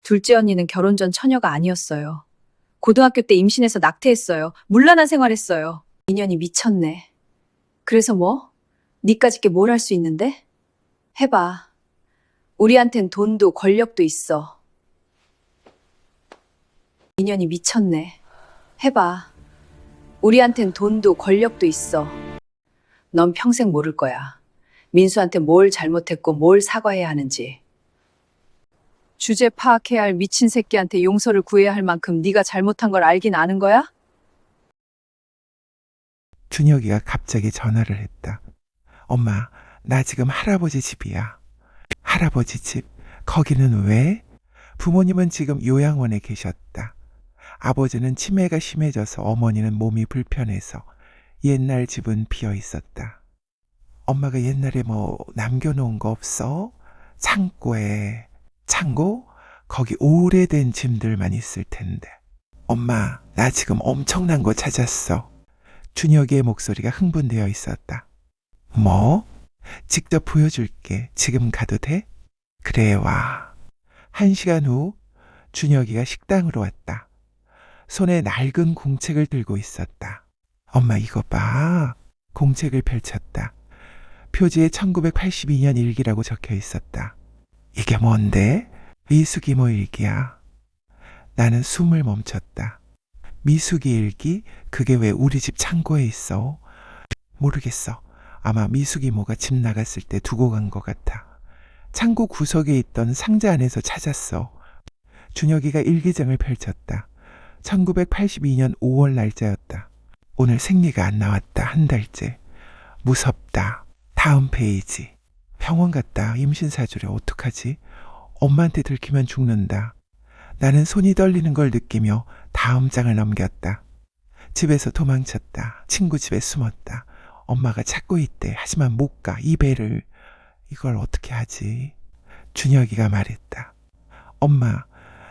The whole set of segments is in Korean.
둘째 언니는 결혼 전 처녀가 아니었어요. 고등학교 때 임신해서 낙태했어요. 문란한 생활했어요. 인연이 미쳤네. 그래서 뭐? 니까짓 게 뭘 할 수 있는데? 해봐. 우리한텐 돈도 권력도 있어. 인연이 미쳤네. 해봐. 우리한텐 돈도 권력도 있어. 넌 평생 모를 거야. 민수한테 뭘 잘못했고 뭘 사과해야 하는지. 주제 파악해야 할 미친 새끼한테 용서를 구해야 할 만큼 네가 잘못한 걸 알긴 아는 거야? 준혁이가 갑자기 전화를 했다. 엄마, 나 지금 할아버지 집이야. 할아버지 집? 거기는 왜? 부모님은 지금 요양원에 계셨다. 아버지는 치매가 심해져서 어머니는 몸이 불편해서 옛날 집은 비어 있었다. 엄마가 옛날에 뭐 남겨놓은 거 없어? 창고에. 창고? 거기 오래된 짐들만 있을 텐데. 엄마, 나 지금 엄청난 거 찾았어. 준혁이의 목소리가 흥분되어 있었다. 뭐? 직접 보여줄게. 지금 가도 돼? 그래, 와. 1시간 후 준혁이가 식당으로 왔다. 손에 낡은 공책을 들고 있었다. 엄마 이거 봐. 공책을 펼쳤다. 표지에 1982년 일기라고 적혀 있었다. 이게 뭔데? 미숙이모 일기야. 나는 숨을 멈췄다. 미숙이 일기? 그게 왜 우리 집 창고에 있어? 모르겠어. 아마 미숙이모가 집 나갔을 때 두고 간 것 같아. 창고 구석에 있던 상자 안에서 찾았어. 준혁이가 일기장을 펼쳤다. 1982년 5월 날짜였다. 오늘 생리가 안 나왔다. 한 달째. 무섭다. 다음 페이지. 병원 갔다. 임신 사주래. 어떡하지? 엄마한테 들키면 죽는다. 나는 손이 떨리는 걸 느끼며 다음 장을 넘겼다. 집에서 도망쳤다. 친구 집에 숨었다. 엄마가 찾고 있대. 하지만 못 가. 이 배를. 이걸 어떻게 하지? 준혁이가 말했다. 엄마,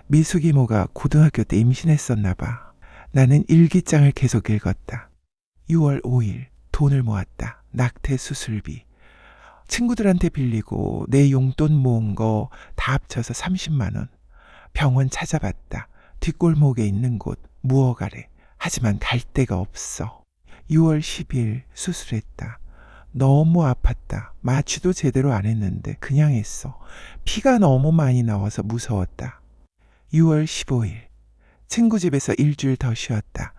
미숙이모가 고등학교 때 임신했었나 봐. 나는 일기장을 계속 읽었다. 6월 5일 돈을 모았다. 낙태 수술비. 친구들한테 빌리고 내 용돈 모은 거 다 합쳐서 30만 원. 병원 찾아봤다. 뒷골목에 있는 곳 무어가래. 하지만 갈 데가 없어. 6월 10일 수술했다. 너무 아팠다. 마취도 제대로 안 했는데 그냥 했어. 피가 너무 많이 나와서 무서웠다. 6월 15일 친구 집에서 일주일 더 쉬었다.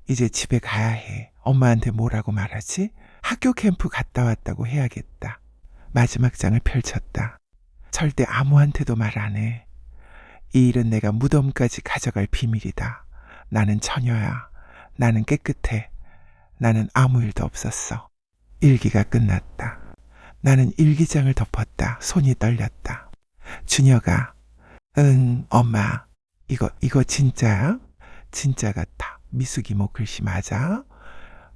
이제 집에 가야 해. 엄마한테 뭐라고 말하지? 학교 캠프 갔다 왔다고 해야겠다. 마지막 장을 펼쳤다. 절대 아무한테도 말 안 해. 이 일은 내가 무덤까지 가져갈 비밀이다. 나는 처녀야. 나는 깨끗해. 나는 아무 일도 없었어. 일기가 끝났다. 나는 일기장을 덮었다. 손이 떨렸다. 준혁아, 응, 엄마. 이거 진짜야? 진짜 같아. 미숙이모 글씨 맞아?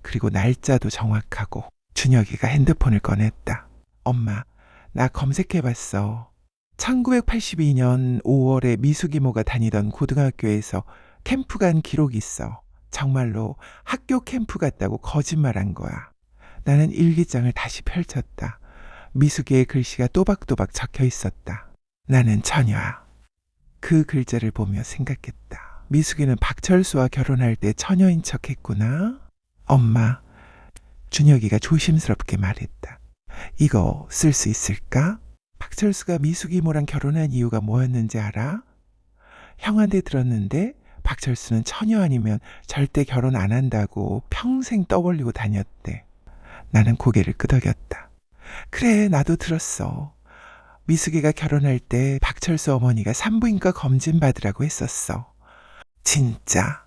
그리고 날짜도 정확하고. 준혁이가 핸드폰을 꺼냈다. 엄마, 나 검색해봤어. 1982년 5월에 미숙이모가 다니던 고등학교에서 캠프 간 기록이 있어. 정말로 학교 캠프 갔다고 거짓말한 거야. 나는 일기장을 다시 펼쳤다. 미숙이의 글씨가 또박또박 적혀 있었다. 나는 처녀야. 그 글자를 보며 생각했다. 미숙이는 박철수와 결혼할 때 처녀인 척 했구나. 엄마, 준혁이가 조심스럽게 말했다. 이거 쓸 수 있을까? 박철수가 미숙이모랑 결혼한 이유가 뭐였는지 알아? 형한테 들었는데 박철수는 처녀 아니면 절대 결혼 안 한다고 평생 떠벌리고 다녔대. 나는 고개를 끄덕였다. 그래, 나도 들었어. 미숙이가 결혼할 때 박철수 어머니가 산부인과 검진 받으라고 했었어. 진짜?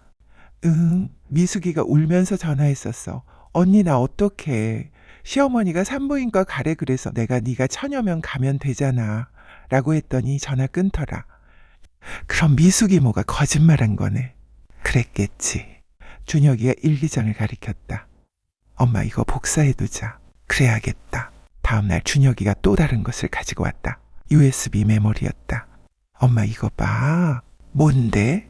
응, 미숙이가 울면서 전화했었어. 언니 나 어떡해. 시어머니가 산부인과 가래 그래서 내가 네가 처녀면 가면 되잖아. 라고 했더니 전화 끊더라. 그럼 미숙이모가 거짓말한 거네. 그랬겠지. 준혁이가 일기장을 가리켰다. 엄마 이거 복사해두자. 그래야겠다. 다음날 준혁이가 또 다른 것을 가지고 왔다. USB 메모리였다. 엄마 이거 봐. 뭔데?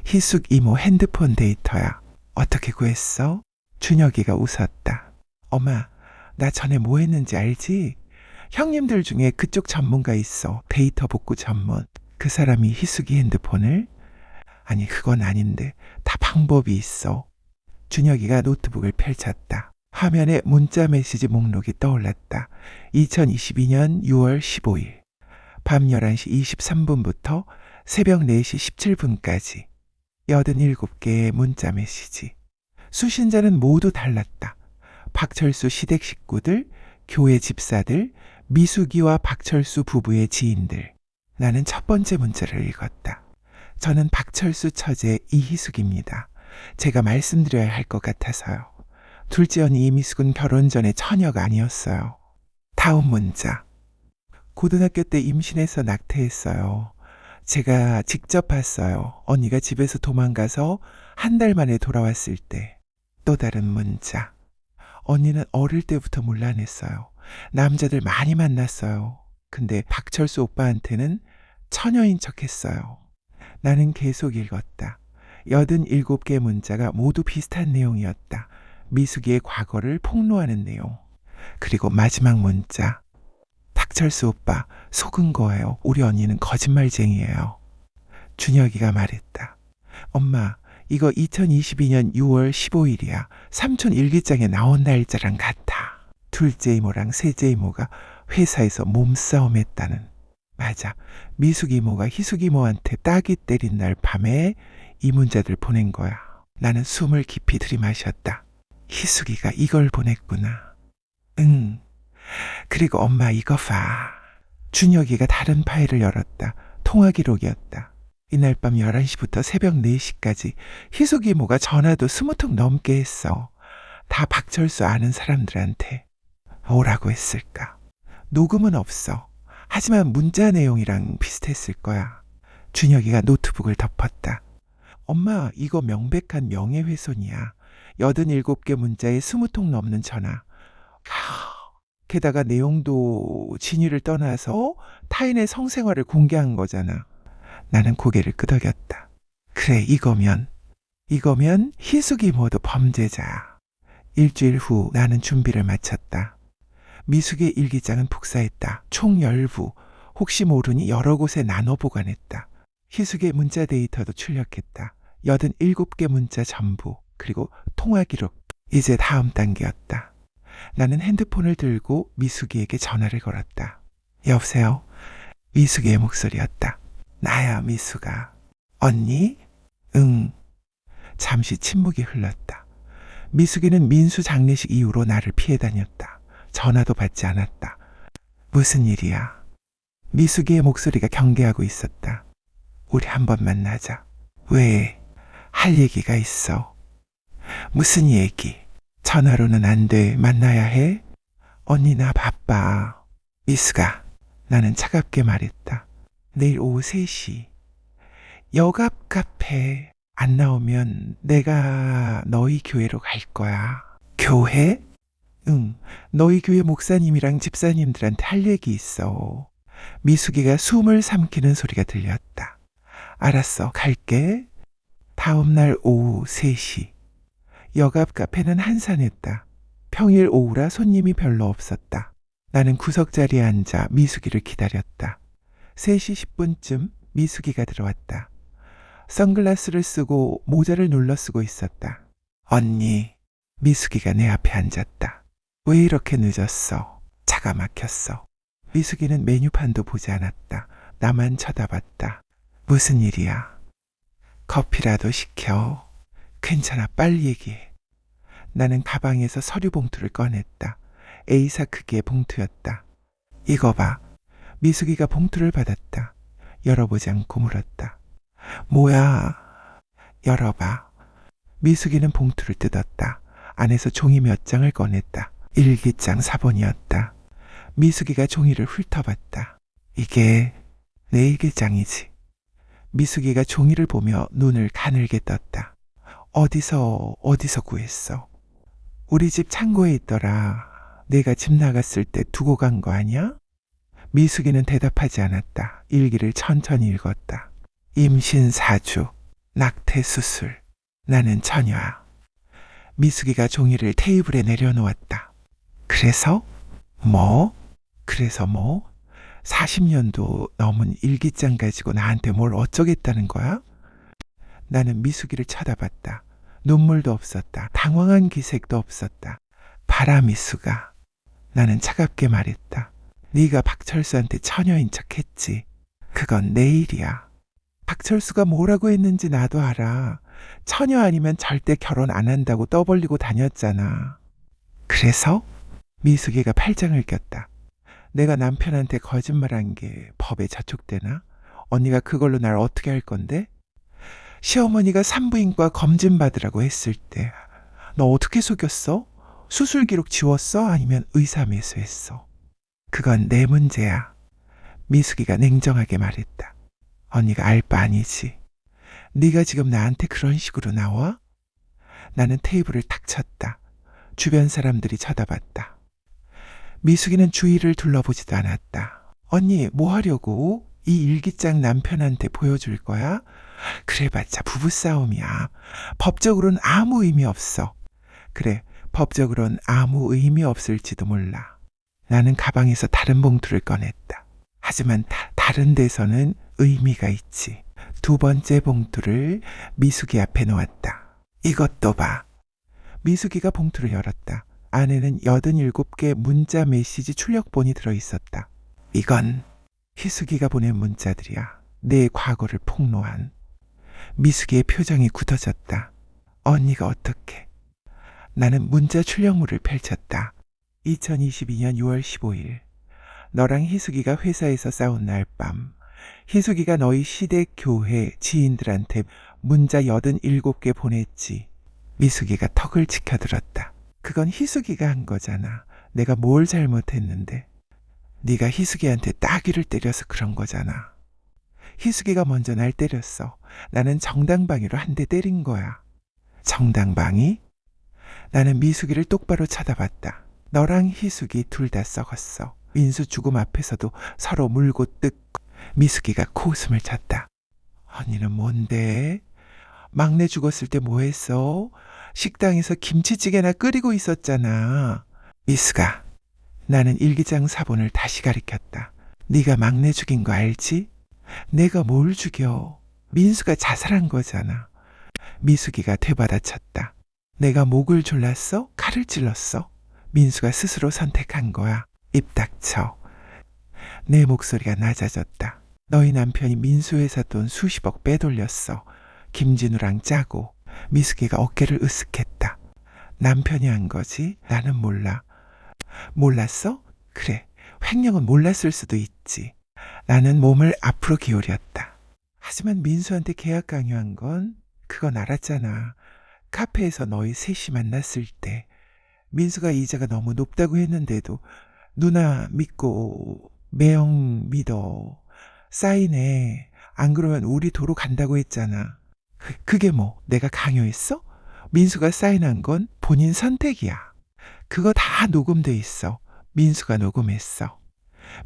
희숙 이모 핸드폰 데이터야. 어떻게 구했어? 준혁이가 웃었다. 엄마, 나 전에 뭐 했는지 알지? 형님들 중에 그쪽 전문가 있어. 데이터 복구 전문. 그 사람이 희숙이 핸드폰을? 아니, 그건 아닌데 다 방법이 있어. 준혁이가 노트북을 펼쳤다. 화면에 문자 메시지 목록이 떠올랐다. 2022년 6월 15일 밤 11시 23분부터 새벽 4시 17분까지 87개의 문자 메시지. 수신자는 모두 달랐다. 박철수 시댁 식구들, 교회 집사들, 미숙이와 박철수 부부의 지인들. 나는 첫 번째 문자를 읽었다. 저는 박철수 처제 이희숙입니다. 제가 말씀드려야 할 것 같아서요. 둘째 언니 이미숙은 결혼 전에 처녀가 아니었어요. 다음 문자. 고등학교 때 임신해서 낙태했어요. 제가 직접 봤어요. 언니가 집에서 도망가서 한 달 만에 돌아왔을 때. 또 다른 문자. 언니는 어릴 때부터 문란했어요. 남자들 많이 만났어요. 근데 박철수 오빠한테는 처녀인 척했어요. 나는 계속 읽었다. 87개 문자가 모두 비슷한 내용이었다. 미숙이의 과거를 폭로하는 내용. 그리고 마지막 문자. 박철수 오빠 속은 거예요. 우리 언니는 거짓말쟁이에요. 준혁이가 말했다. 엄마, 이거 2022년 6월 15일이야. 삼촌 일기장에 나온 날짜랑 같아. 둘째 이모랑 셋째 이모가 회사에서 몸싸움 했다는. 맞아. 미숙 이모가 희숙 이모한테 따기 때린 날 밤에 이 문자들 보낸 거야. 나는 숨을 깊이 들이마셨다. 희숙이가 이걸 보냈구나. 응. 그리고 엄마 이거 봐. 준혁이가 다른 파일을 열었다. 통화 기록이었다. 이날 밤 11시부터 새벽 4시까지 희숙 이모가 전화도 20통 넘게 했어. 다 박철수 아는 사람들한테. 뭐라고 했을까? 녹음은 없어. 하지만 문자 내용이랑 비슷했을 거야. 준혁이가 노트북을 덮었다. 엄마, 이거 명백한 명예훼손이야. 87개 문자에 20통 넘는 전화. 게다가 내용도 진위를 떠나서 타인의 성생활을 공개한 거잖아. 나는 고개를 끄덕였다. 그래, 이거면 희숙 이모도 범죄자야. 일주일 후 나는 준비를 마쳤다. 미숙의 일기장은 복사했다. 총 10부. 혹시 모르니 여러 곳에 나눠 보관했다. 희숙의 문자 데이터도 출력했다. 87개 문자 전부. 그리고 통화 기록. 이제 다음 단계였다. 나는 핸드폰을 들고 미숙이에게 전화를 걸었다. 여보세요? 미숙이의 목소리였다. 나야, 미숙아. 언니? 응. 잠시 침묵이 흘렀다. 미숙이는 민수 장례식 이후로 나를 피해 다녔다. 전화도 받지 않았다. 무슨 일이야? 미숙이의 목소리가 경계하고 있었다. 우리 한번 만나자. 왜? 할 얘기가 있어. 무슨 얘기? 전화로는 안 돼. 만나야 해? 언니 나 바빠. 미숙아, 나는 차갑게 말했다. 내일 오후 3시. 역앞 카페. 안 나오면 내가 너희 교회로 갈 거야. 교회? 응, 너희 교회 목사님이랑 집사님들한테 할 얘기 있어. 미숙이가 숨을 삼키는 소리가 들렸다. 알았어, 갈게. 다음 날 오후 3시. 역앞 카페는 한산했다. 평일 오후라 손님이 별로 없었다. 나는 구석자리에 앉아 미숙이를 기다렸다. 3시 10분쯤 미숙이가 들어왔다. 선글라스를 쓰고 모자를 눌러 쓰고 있었다. 언니, 미숙이가 내 앞에 앉았다. 왜 이렇게 늦었어? 차가 막혔어. 미숙이는 메뉴판도 보지 않았다. 나만 쳐다봤다. 무슨 일이야? 커피라도 시켜. 괜찮아, 빨리 얘기해. 나는 가방에서 서류 봉투를 꺼냈다. A사 크기의 봉투였다. 이거 봐. 미숙이가 봉투를 받았다. 열어보지 않고 물었다. 뭐야? 열어봐. 미숙이는 봉투를 뜯었다. 안에서 종이 몇 장을 꺼냈다. 일기장 4번이었다. 미숙이가 종이를 훑어봤다. 이게 내 일기장이지. 미숙이가 종이를 보며 눈을 가늘게 떴다. 어디서 구했어? 우리 집 창고에 있더라. 내가 집 나갔을 때 두고 간 거 아니야? 미숙이는 대답하지 않았다. 일기를 천천히 읽었다. 임신 4주, 낙태 수술. 나는 처녀야. 미숙이가 종이를 테이블에 내려놓았다. 그래서 뭐? 40년도 넘은 일기장 가지고 나한테 뭘 어쩌겠다는 거야? 나는 미숙이를 쳐다봤다. 눈물도 없었다. 당황한 기색도 없었다. 봐라 미숙아. 나는 차갑게 말했다. 네가 박철수한테 처녀인 척 했지. 그건 내 일이야. 박철수가 뭐라고 했는지 나도 알아. 처녀 아니면 절대 결혼 안 한다고 떠벌리고 다녔잖아. 그래서? 미숙이가 팔짱을 꼈다. 내가 남편한테 거짓말한 게 법에 저촉되나? 언니가 그걸로 날 어떻게 할 건데? 시어머니가 산부인과 검진 받으라고 했을 때 너 어떻게 속였어? 수술 기록 지웠어? 아니면 의사 매수했어? 그건 내 문제야. 미숙이가 냉정하게 말했다. 언니가 알 바 아니지. 네가 지금 나한테 그런 식으로 나와? 나는 테이블을 탁 쳤다. 주변 사람들이 쳐다봤다. 미숙이는 주위를 둘러보지도 않았다. 언니 뭐 하려고? 이 일기장 남편한테 보여줄 거야? 그래봤자 부부싸움이야. 법적으로는 아무 의미 없어. 그래, 법적으로는 아무 의미 없을지도 몰라. 나는 가방에서 다른 봉투를 꺼냈다. 하지만 다른 데서는 의미가 있지. 두 번째 봉투를 미숙이 앞에 놓았다. 이것도 봐. 미숙이가 봉투를 열었다. 안에는 87개 문자 메시지 출력본이 들어있었다. 이건 희숙이가 보낸 문자들이야. 내 과거를 폭로한. 미숙이의 표정이 굳어졌다. 언니가 어떻게? 나는 문자 출력물을 펼쳤다. 2022년 6월 15일. 너랑 희숙이가 회사에서 싸운 날 밤. 희숙이가 너희 시댁 교회 지인들한테 문자 87개 보냈지. 미숙이가 턱을 치켜들었다. 그건 희숙이가 한 거잖아. 내가 뭘 잘못했는데. 네가 희숙이한테 따귀를 때려서 그런 거잖아. 희숙이가 먼저 날 때렸어. 나는 정당방위로 한 대 때린 거야. 정당방위? 나는 미숙이를 똑바로 쳐다봤다. 너랑 희숙이 둘 다 썩었어. 민수 죽음 앞에서도 서로 물고 뜯고. 미숙이가 코웃음을 쳤다. 언니는 뭔데? 막내 죽었을 때 뭐 했어? 식당에서 김치찌개나 끓이고 있었잖아. 미숙아, 나는 일기장 사본을 다시 가리켰다. 네가 막내 죽인 거 알지? 내가 뭘 죽여? 민수가 자살한 거잖아. 미숙이가 되받아쳤다. 내가 목을 졸랐어? 칼을 찔렀어? 민수가 스스로 선택한 거야. 입 닥쳐. 내 목소리가 낮아졌다. 너희 남편이 민수 회사 돈 수십억 빼돌렸어. 김진우랑 짜고. 미숙이가 어깨를 으쓱했다. 남편이 한 거지? 나는 몰라. 몰랐어? 그래. 횡령은 몰랐을 수도 있지. 나는 몸을 앞으로 기울였다. 하지만 민수한테 계약 강요한 건 그건 알았잖아. 카페에서 너희 셋이 만났을 때 민수가 이자가 너무 높다고 했는데도 누나 믿고 매형 믿어. 사인해. 안 그러면 우리 도로 간다고 했잖아. 그게 뭐 내가 강요했어? 민수가 사인한 건 본인 선택이야. 그거 다 녹음돼 있어. 민수가 녹음했어.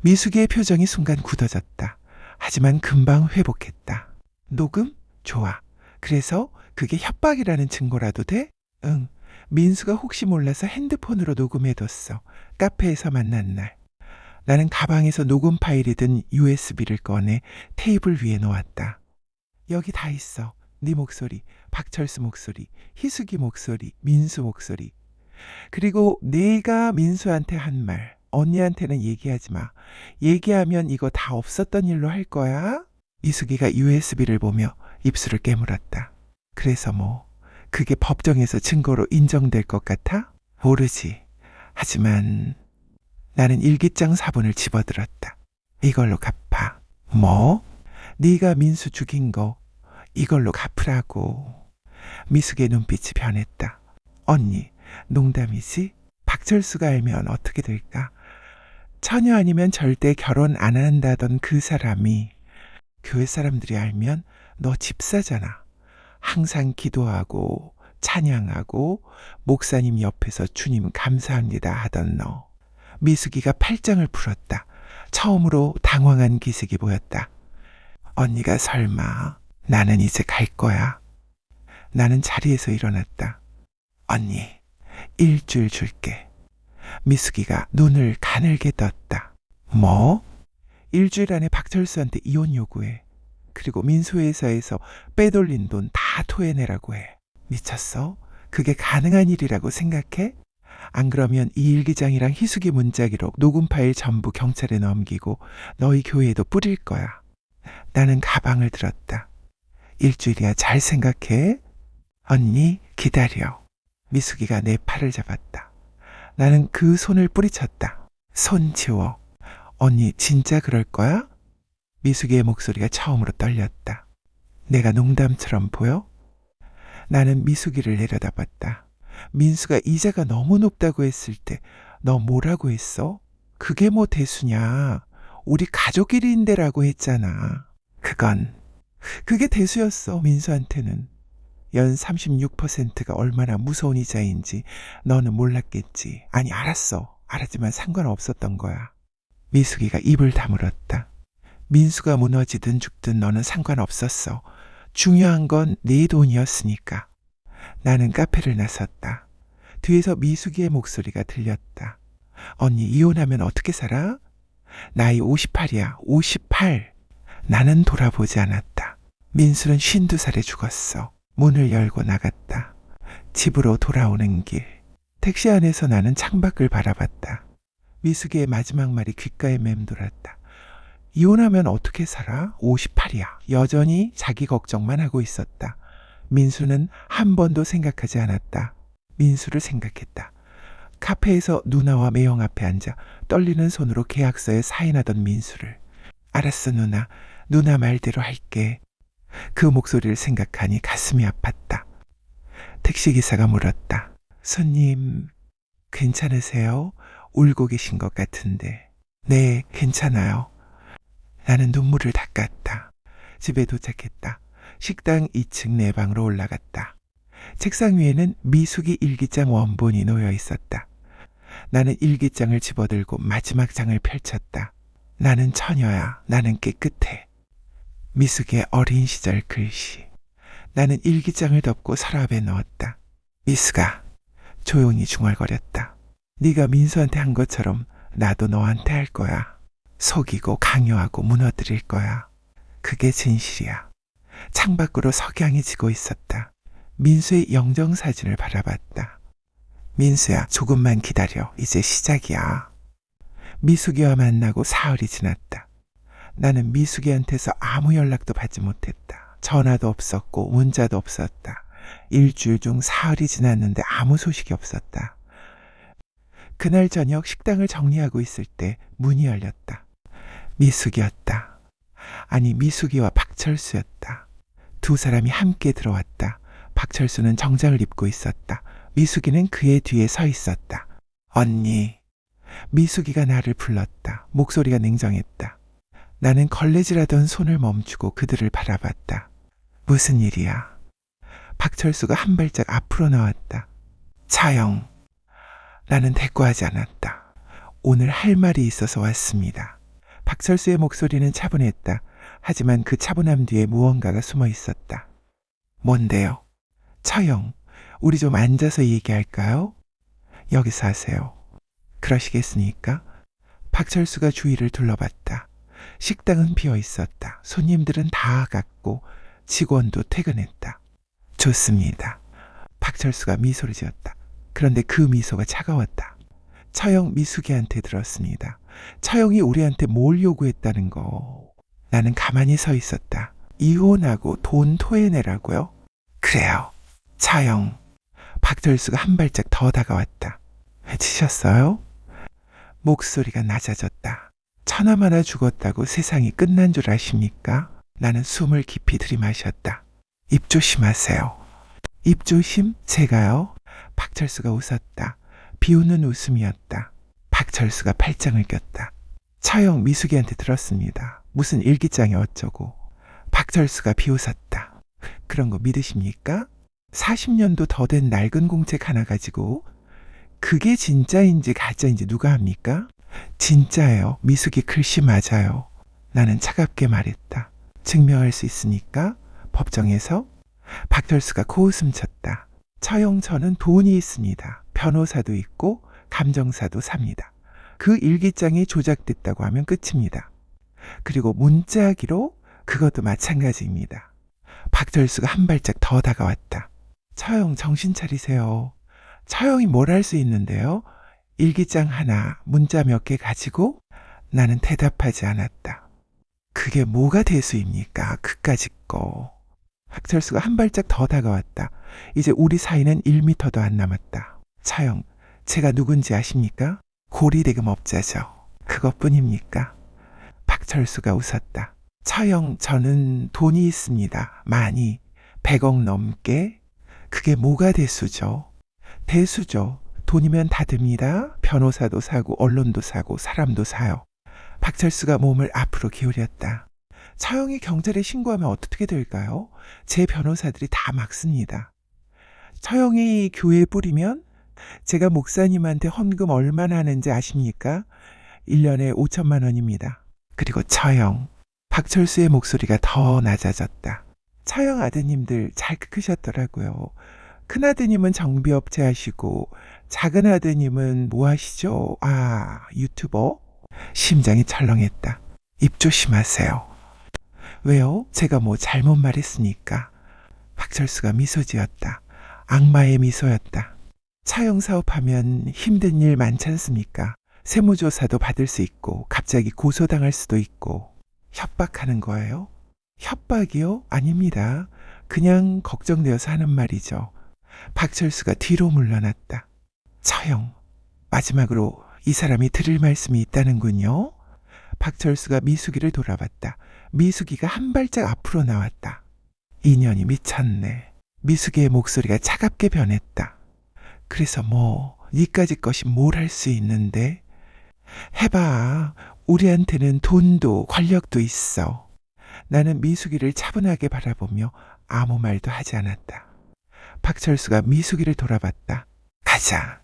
미숙이의 표정이 순간 굳어졌다. 하지만 금방 회복했다. 녹음? 좋아. 그래서 그게 협박이라는 증거라도 돼? 응. 민수가 혹시 몰라서 핸드폰으로 녹음해뒀어. 카페에서 만난 날. 나는 가방에서 녹음 파일이 든 USB를 꺼내 테이블 위에 놓았다. 여기 다 있어. 네 목소리, 박철수 목소리, 희숙이 목소리, 민수 목소리. 그리고 내가 민수한테 한 말, 언니한테는 얘기하지 마. 얘기하면 이거 다 없었던 일로 할 거야. 이숙이가 USB를 보며 입술을 깨물었다. 그래서 뭐 그게 법정에서 증거로 인정될 것 같아? 모르지. 하지만 나는 일기장 사본을 집어들었다. 이걸로 갚아. 뭐? 네가 민수 죽인 거 이걸로 갚으라고. 미숙의 눈빛이 변했다. 언니, 농담이지? 박철수가 알면 어떻게 될까? 처녀 아니면 절대 결혼 안 한다던 그 사람이 교회 사람들이 알면 너 집사잖아. 항상 기도하고 찬양하고 목사님 옆에서 주님 감사합니다 하던 너. 미숙이가 팔짱을 풀었다. 처음으로 당황한 기색이 보였다. 언니가 설마. 나는 이제 갈 거야. 나는 자리에서 일어났다. 언니, 일주일 줄게. 미숙이가 눈을 가늘게 떴다. 뭐? 일주일 안에 박철수한테 이혼 요구해. 그리고 민수 회사에서 빼돌린 돈 다 토해내라고 해. 미쳤어? 그게 가능한 일이라고 생각해? 안 그러면 이 일기장이랑 희숙이 문자기록, 녹음 파일 전부 경찰에 넘기고 너희 교회에도 뿌릴 거야. 나는 가방을 들었다. 일주일이야, 잘 생각해. 언니, 기다려. 미숙이가 내 팔을 잡았다. 나는 그 손을 뿌리쳤다. 손 치워. 언니, 진짜 그럴 거야? 미숙이의 목소리가 처음으로 떨렸다. 내가 농담처럼 보여? 나는 미숙이를 내려다봤다. 민수가 이자가 너무 높다고 했을 때 너 뭐라고 했어? 그게 뭐 대수냐. 우리 가족끼리인데라고 했잖아. 그게 대수였어, 민수한테는. 연 36%가 얼마나 무서운 이자인지 너는 몰랐겠지. 아니, 알았어. 알았지만 상관없었던 거야. 미숙이가 입을 다물었다. 민수가 무너지든 죽든 너는 상관없었어. 중요한 건 네 돈이었으니까. 나는 카페를 나섰다. 뒤에서 미숙이의 목소리가 들렸다. 언니, 이혼하면 어떻게 살아? 나이 58이야. 58. 나는 돌아보지 않았다. 민수는 52살에 죽었어. 문을 열고 나갔다. 집으로 돌아오는 길. 택시 안에서 나는 창밖을 바라봤다. 미숙이의 마지막 말이 귓가에 맴돌았다. 이혼하면 어떻게 살아? 58이야. 여전히 자기 걱정만 하고 있었다. 민수는 한 번도 생각하지 않았다. 민수를 생각했다. 카페에서 누나와 매형 앞에 앉아 떨리는 손으로 계약서에 사인하던 민수를. 알았어, 누나. 누나 말대로 할게. 그 목소리를 생각하니 가슴이 아팠다. 택시기사가 물었다. 손님, 괜찮으세요? 울고 계신 것 같은데. 네, 괜찮아요. 나는 눈물을 닦았다. 집에 도착했다. 식당 2층 내 방으로 올라갔다. 책상 위에는 미숙이 일기장 원본이 놓여 있었다. 나는 일기장을 집어들고 마지막 장을 펼쳤다. 나는 처녀야. 나는 깨끗해. 미숙의 어린 시절 글씨. 나는 일기장을 덮고 서랍에 넣었다. 미숙아, 조용히 중얼거렸다. 네가 민수한테 한 것처럼 나도 너한테 할 거야. 속이고 강요하고 무너뜨릴 거야. 그게 진실이야. 창밖으로 석양이 지고 있었다. 민수의 영정사진을 바라봤다. 민수야, 조금만 기다려. 이제 시작이야. 미숙이와 만나고 사흘이 지났다. 나는 미숙이한테서 아무 연락도 받지 못했다. 전화도 없었고 문자도 없었다. 일주일 중 사흘이 지났는데 아무 소식이 없었다. 그날 저녁 식당을 정리하고 있을 때 문이 열렸다. 미숙이었다. 아니, 미숙이와 박철수였다. 두 사람이 함께 들어왔다. 박철수는 정장을 입고 있었다. 미숙이는 그의 뒤에 서 있었다. 언니. 미숙이가 나를 불렀다. 목소리가 냉정했다. 나는 걸레질하던 손을 멈추고 그들을 바라봤다. 무슨 일이야? 박철수가 한 발짝 앞으로 나왔다. 차영. 나는 대꾸하지 않았다. 오늘 할 말이 있어서 왔습니다. 박철수의 목소리는 차분했다. 하지만 그 차분함 뒤에 무언가가 숨어 있었다. 뭔데요? 차영, 우리 좀 앉아서 얘기할까요? 여기서 하세요. 그러시겠습니까? 박철수가 주위를 둘러봤다. 식당은 비어 있었다. 손님들은 다 갔고 직원도 퇴근했다. 좋습니다. 박철수가 미소를 지었다. 그런데 그 미소가 차가웠다. 처영 미숙이한테 들었습니다. 처영이 우리한테 뭘 요구했다는 거. 나는 가만히 서 있었다. 이혼하고 돈 토해내라고요? 그래요. 처영. 박철수가 한 발짝 더 다가왔다. 해치셨어요? 목소리가 낮아졌다. 처남 하나 죽었다고 세상이 끝난 줄 아십니까? 나는 숨을 깊이 들이마셨다. 입 조심하세요. 입 조심? 제가요? 박철수가 웃었다. 비웃는 웃음이었다. 박철수가 팔짱을 꼈다. 처형 미숙이한테 들었습니다. 무슨 일기장이 어쩌고. 박철수가 비웃었다. 그런 거 믿으십니까? 40년도 더 된 낡은 공책 하나 가지고 그게 진짜인지 가짜인지 누가 합니까? 진짜예요. 미숙이 글씨 맞아요. 나는 차갑게 말했다. 증명할 수 있습니까? 법정에서? 박철수가 코웃음 쳤다. 처형 저는 돈이 있습니다. 변호사도 있고 감정사도 삽니다. 그 일기장이 조작됐다고 하면 끝입니다. 그리고 문자기로 그것도 마찬가지입니다. 박철수가 한 발짝 더 다가왔다. 처형 정신 차리세요. 처형이 뭘 할 수 있는데요? 일기장 하나, 문자 몇 개 가지고 나는 대답하지 않았다. 그게 뭐가 대수입니까? 그까짓 거. 박철수가 한 발짝 더 다가왔다. 이제 우리 사이는 1미터도 안 남았다. 처형, 제가 누군지 아십니까? 고리대금업자죠. 그것뿐입니까? 박철수가 웃었다. 처형, 저는 돈이 있습니다. 많이. 100억 넘게. 그게 뭐가 대수죠? 대수죠. 돈이면 다 됩니다. 변호사도 사고 언론도 사고 사람도 사요. 박철수가 몸을 앞으로 기울였다. 처형이 경찰에 신고하면 어떻게 될까요? 제 변호사들이 다 막습니다. 처형이 교회에 뿌리면 제가 목사님한테 헌금 얼마나 하는지 아십니까? 1년에 5천만 원입니다. 그리고 처형. 박철수의 목소리가 더 낮아졌다. 처형 아드님들 잘 크셨더라고요. 큰아드님은 정비업체 하시고 작은 아드님은 뭐 하시죠? 아, 유튜버? 심장이 철렁했다. 입 조심하세요. 왜요? 제가 뭐 잘못 말했으니까. 박철수가 미소 지었다. 악마의 미소였다. 차용 사업하면 힘든 일 많지 않습니까? 세무조사도 받을 수 있고 갑자기 고소당할 수도 있고. 협박하는 거예요? 협박이요? 아닙니다. 그냥 걱정되어서 하는 말이죠. 박철수가 뒤로 물러났다. 처형, 마지막으로 이 사람이 들을 말씀이 있다는군요. 박철수가 미숙이를 돌아봤다. 미숙이가 한 발짝 앞으로 나왔다. 인연이 미쳤네. 미숙이의 목소리가 차갑게 변했다. 그래서 뭐 니까지 것이 뭘 할 수 있는데? 해봐. 우리한테는 돈도 권력도 있어. 나는 미숙이를 차분하게 바라보며 아무 말도 하지 않았다. 박철수가 미숙이를 돌아봤다. 가자.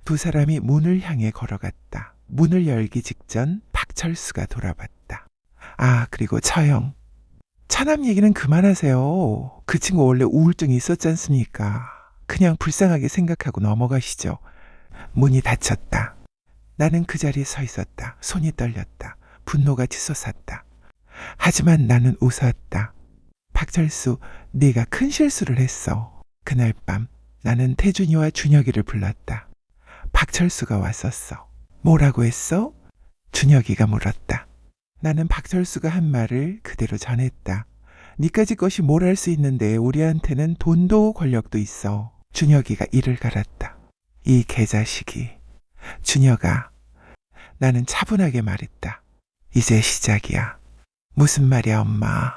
두 사람이 문을 향해 걸어갔다. 문을 열기 직전 박철수가 돌아봤다. 아, 그리고 처형. 차남 얘기는 그만하세요. 그 친구 원래 우울증이 있었지 않습니까? 그냥 불쌍하게 생각하고 넘어가시죠. 문이 닫혔다. 나는 그 자리에 서 있었다. 손이 떨렸다. 분노가 치솟았다. 하지만 나는 웃었다. 박철수, 네가 큰 실수를 했어. 그날 밤 나는 태준이와 준혁이를 불렀다. 박철수가 왔었어. 뭐라고 했어? 준혁이가 물었다. 나는 박철수가 한 말을 그대로 전했다. 니까지 것이 뭘 할 수 있는데 우리한테는 돈도 권력도 있어. 준혁이가 이를 갈았다. 이 개자식이. 준혁아, 나는 차분하게 말했다. 이제 시작이야. 무슨 말이야, 엄마?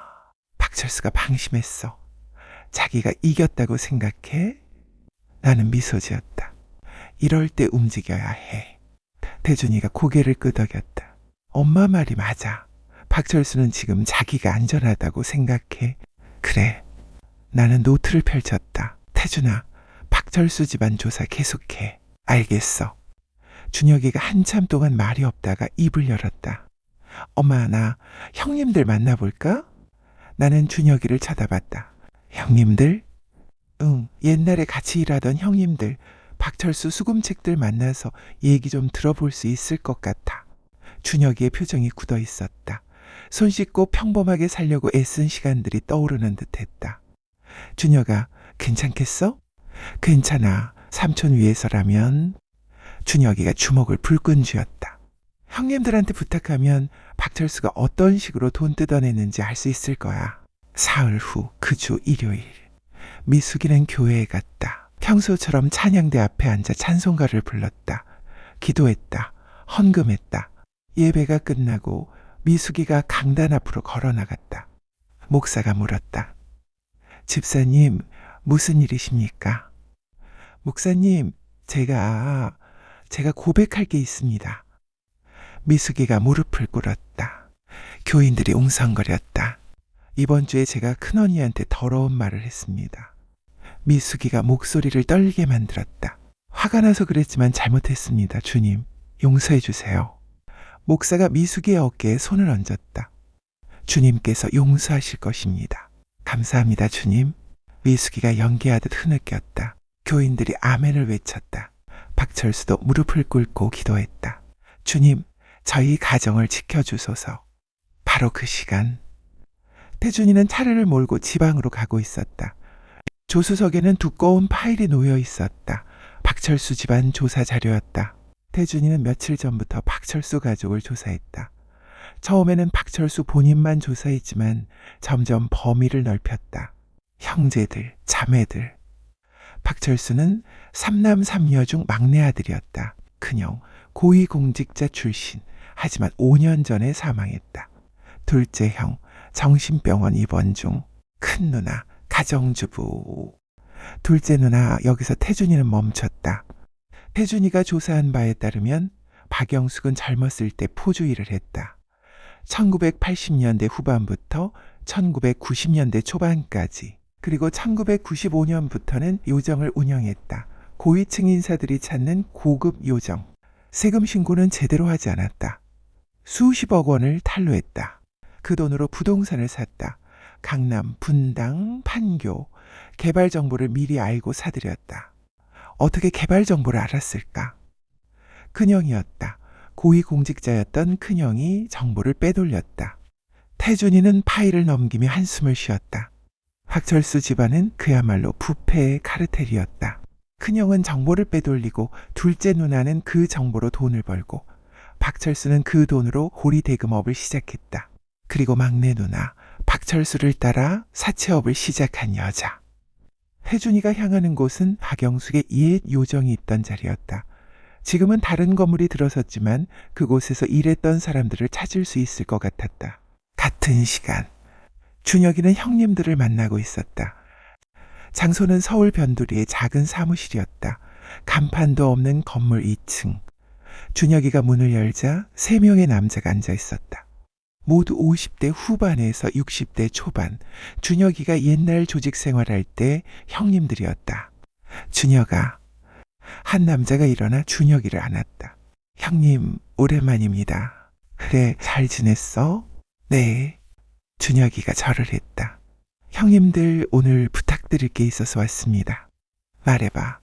박철수가 방심했어. 자기가 이겼다고 생각해? 나는 미소 지었다. 이럴 때 움직여야 해. 태준이가 고개를 끄덕였다. 엄마 말이 맞아. 박철수는 지금 자기가 안전하다고 생각해. 그래. 나는 노트를 펼쳤다. 태준아, 박철수 집안 조사 계속해. 알겠어. 준혁이가 한참 동안 말이 없다가 입을 열었다. 엄마, 나 형님들 만나볼까? 나는 준혁이를 쳐다봤다. 형님들? 응, 옛날에 같이 일하던 형님들. 박철수 수금책들 만나서 얘기 좀 들어볼 수 있을 것 같아. 준혁이의 표정이 굳어 있었다. 손 씻고 평범하게 살려고 애쓴 시간들이 떠오르는 듯했다. 준혁아, 괜찮겠어? 괜찮아. 삼촌 위해서라면. 준혁이가 주먹을 불끈 쥐었다. 형님들한테 부탁하면 박철수가 어떤 식으로 돈 뜯어내는지 알 수 있을 거야. 사흘 후 그 주 일요일. 미숙이는 교회에 갔다. 평소처럼 찬양대 앞에 앉아 찬송가를 불렀다. 기도했다. 헌금했다. 예배가 끝나고 미숙이가 강단 앞으로 걸어나갔다. 목사가 물었다. 집사님, 무슨 일이십니까? 목사님, 제가 고백할 게 있습니다. 미숙이가 무릎을 꿇었다. 교인들이 웅성거렸다. 이번 주에 제가 큰언니한테 더러운 말을 했습니다. 미숙이가 목소리를 떨게 만들었다. 화가 나서 그랬지만 잘못했습니다. 주님, 용서해 주세요. 목사가 미숙이의 어깨에 손을 얹었다. 주님께서 용서하실 것입니다. 감사합니다, 주님. 미숙이가 연기하듯 흐느꼈다. 교인들이 아멘을 외쳤다. 박철수도 무릎을 꿇고 기도했다. 주님, 저희 가정을 지켜주소서. 바로 그 시간 태준이는 차를 몰고 지방으로 가고 있었다. 조수석에는 두꺼운 파일이 놓여 있었다. 박철수 집안 조사 자료였다. 태준이는 며칠 전부터 박철수 가족을 조사했다. 처음에는 박철수 본인만 조사했지만 점점 범위를 넓혔다. 형제들, 자매들. 박철수는 3남 3녀 중 막내 아들이었다. 그녀 고위공직자 출신. 하지만 5년 전에 사망했다. 둘째 형, 정신병원 입원 중. 큰 누나, 가정주부. 둘째 누나, 여기서 태준이는 멈췄다. 태준이가 조사한 바에 따르면 박영숙은 젊었을 때 포주일을 했다. 1980년대 후반부터 1990년대 초반까지, 그리고 1995년부터는 요정을 운영했다. 고위층 인사들이 찾는 고급 요정. 세금 신고는 제대로 하지 않았다. 수십억 원을 탈루했다. 그 돈으로 부동산을 샀다. 강남, 분당, 판교. 개발 정보를 미리 알고 사들였다. 어떻게 개발 정보를 알았을까? 큰형이었다. 고위공직자였던 큰형이 정보를 빼돌렸다. 태준이는 파일을 넘기며 한숨을 쉬었다. 박철수 집안은 그야말로 부패의 카르텔이었다. 큰형은 정보를 빼돌리고 둘째 누나는 그 정보로 돈을 벌고 박철수는 그 돈으로 고리대금업을 시작했다. 그리고 막내 누나 박철수를 따라 사채업을 시작한 여자. 태준이가 향하는 곳은 박영숙의 옛 요정이 있던 자리였다. 지금은 다른 건물이 들어섰지만 그곳에서 일했던 사람들을 찾을 수 있을 것 같았다. 같은 시간 준혁이는 형님들을 만나고 있었다. 장소는 서울 변두리의 작은 사무실이었다. 간판도 없는 건물 2층. 준혁이가 문을 열자 3명의 남자가 앉아 있었다. 모두 50대 후반에서 60대 초반. 준혁이가 옛날 조직 생활할 때 형님들이었다. 준혁아. 한 남자가 일어나 준혁이를 안았다. 형님, 오랜만입니다. 그래, 잘 지냈어? 네. 준혁이가 절을 했다. 형님들, 오늘 부탁드릴 게 있어서 왔습니다. 말해봐.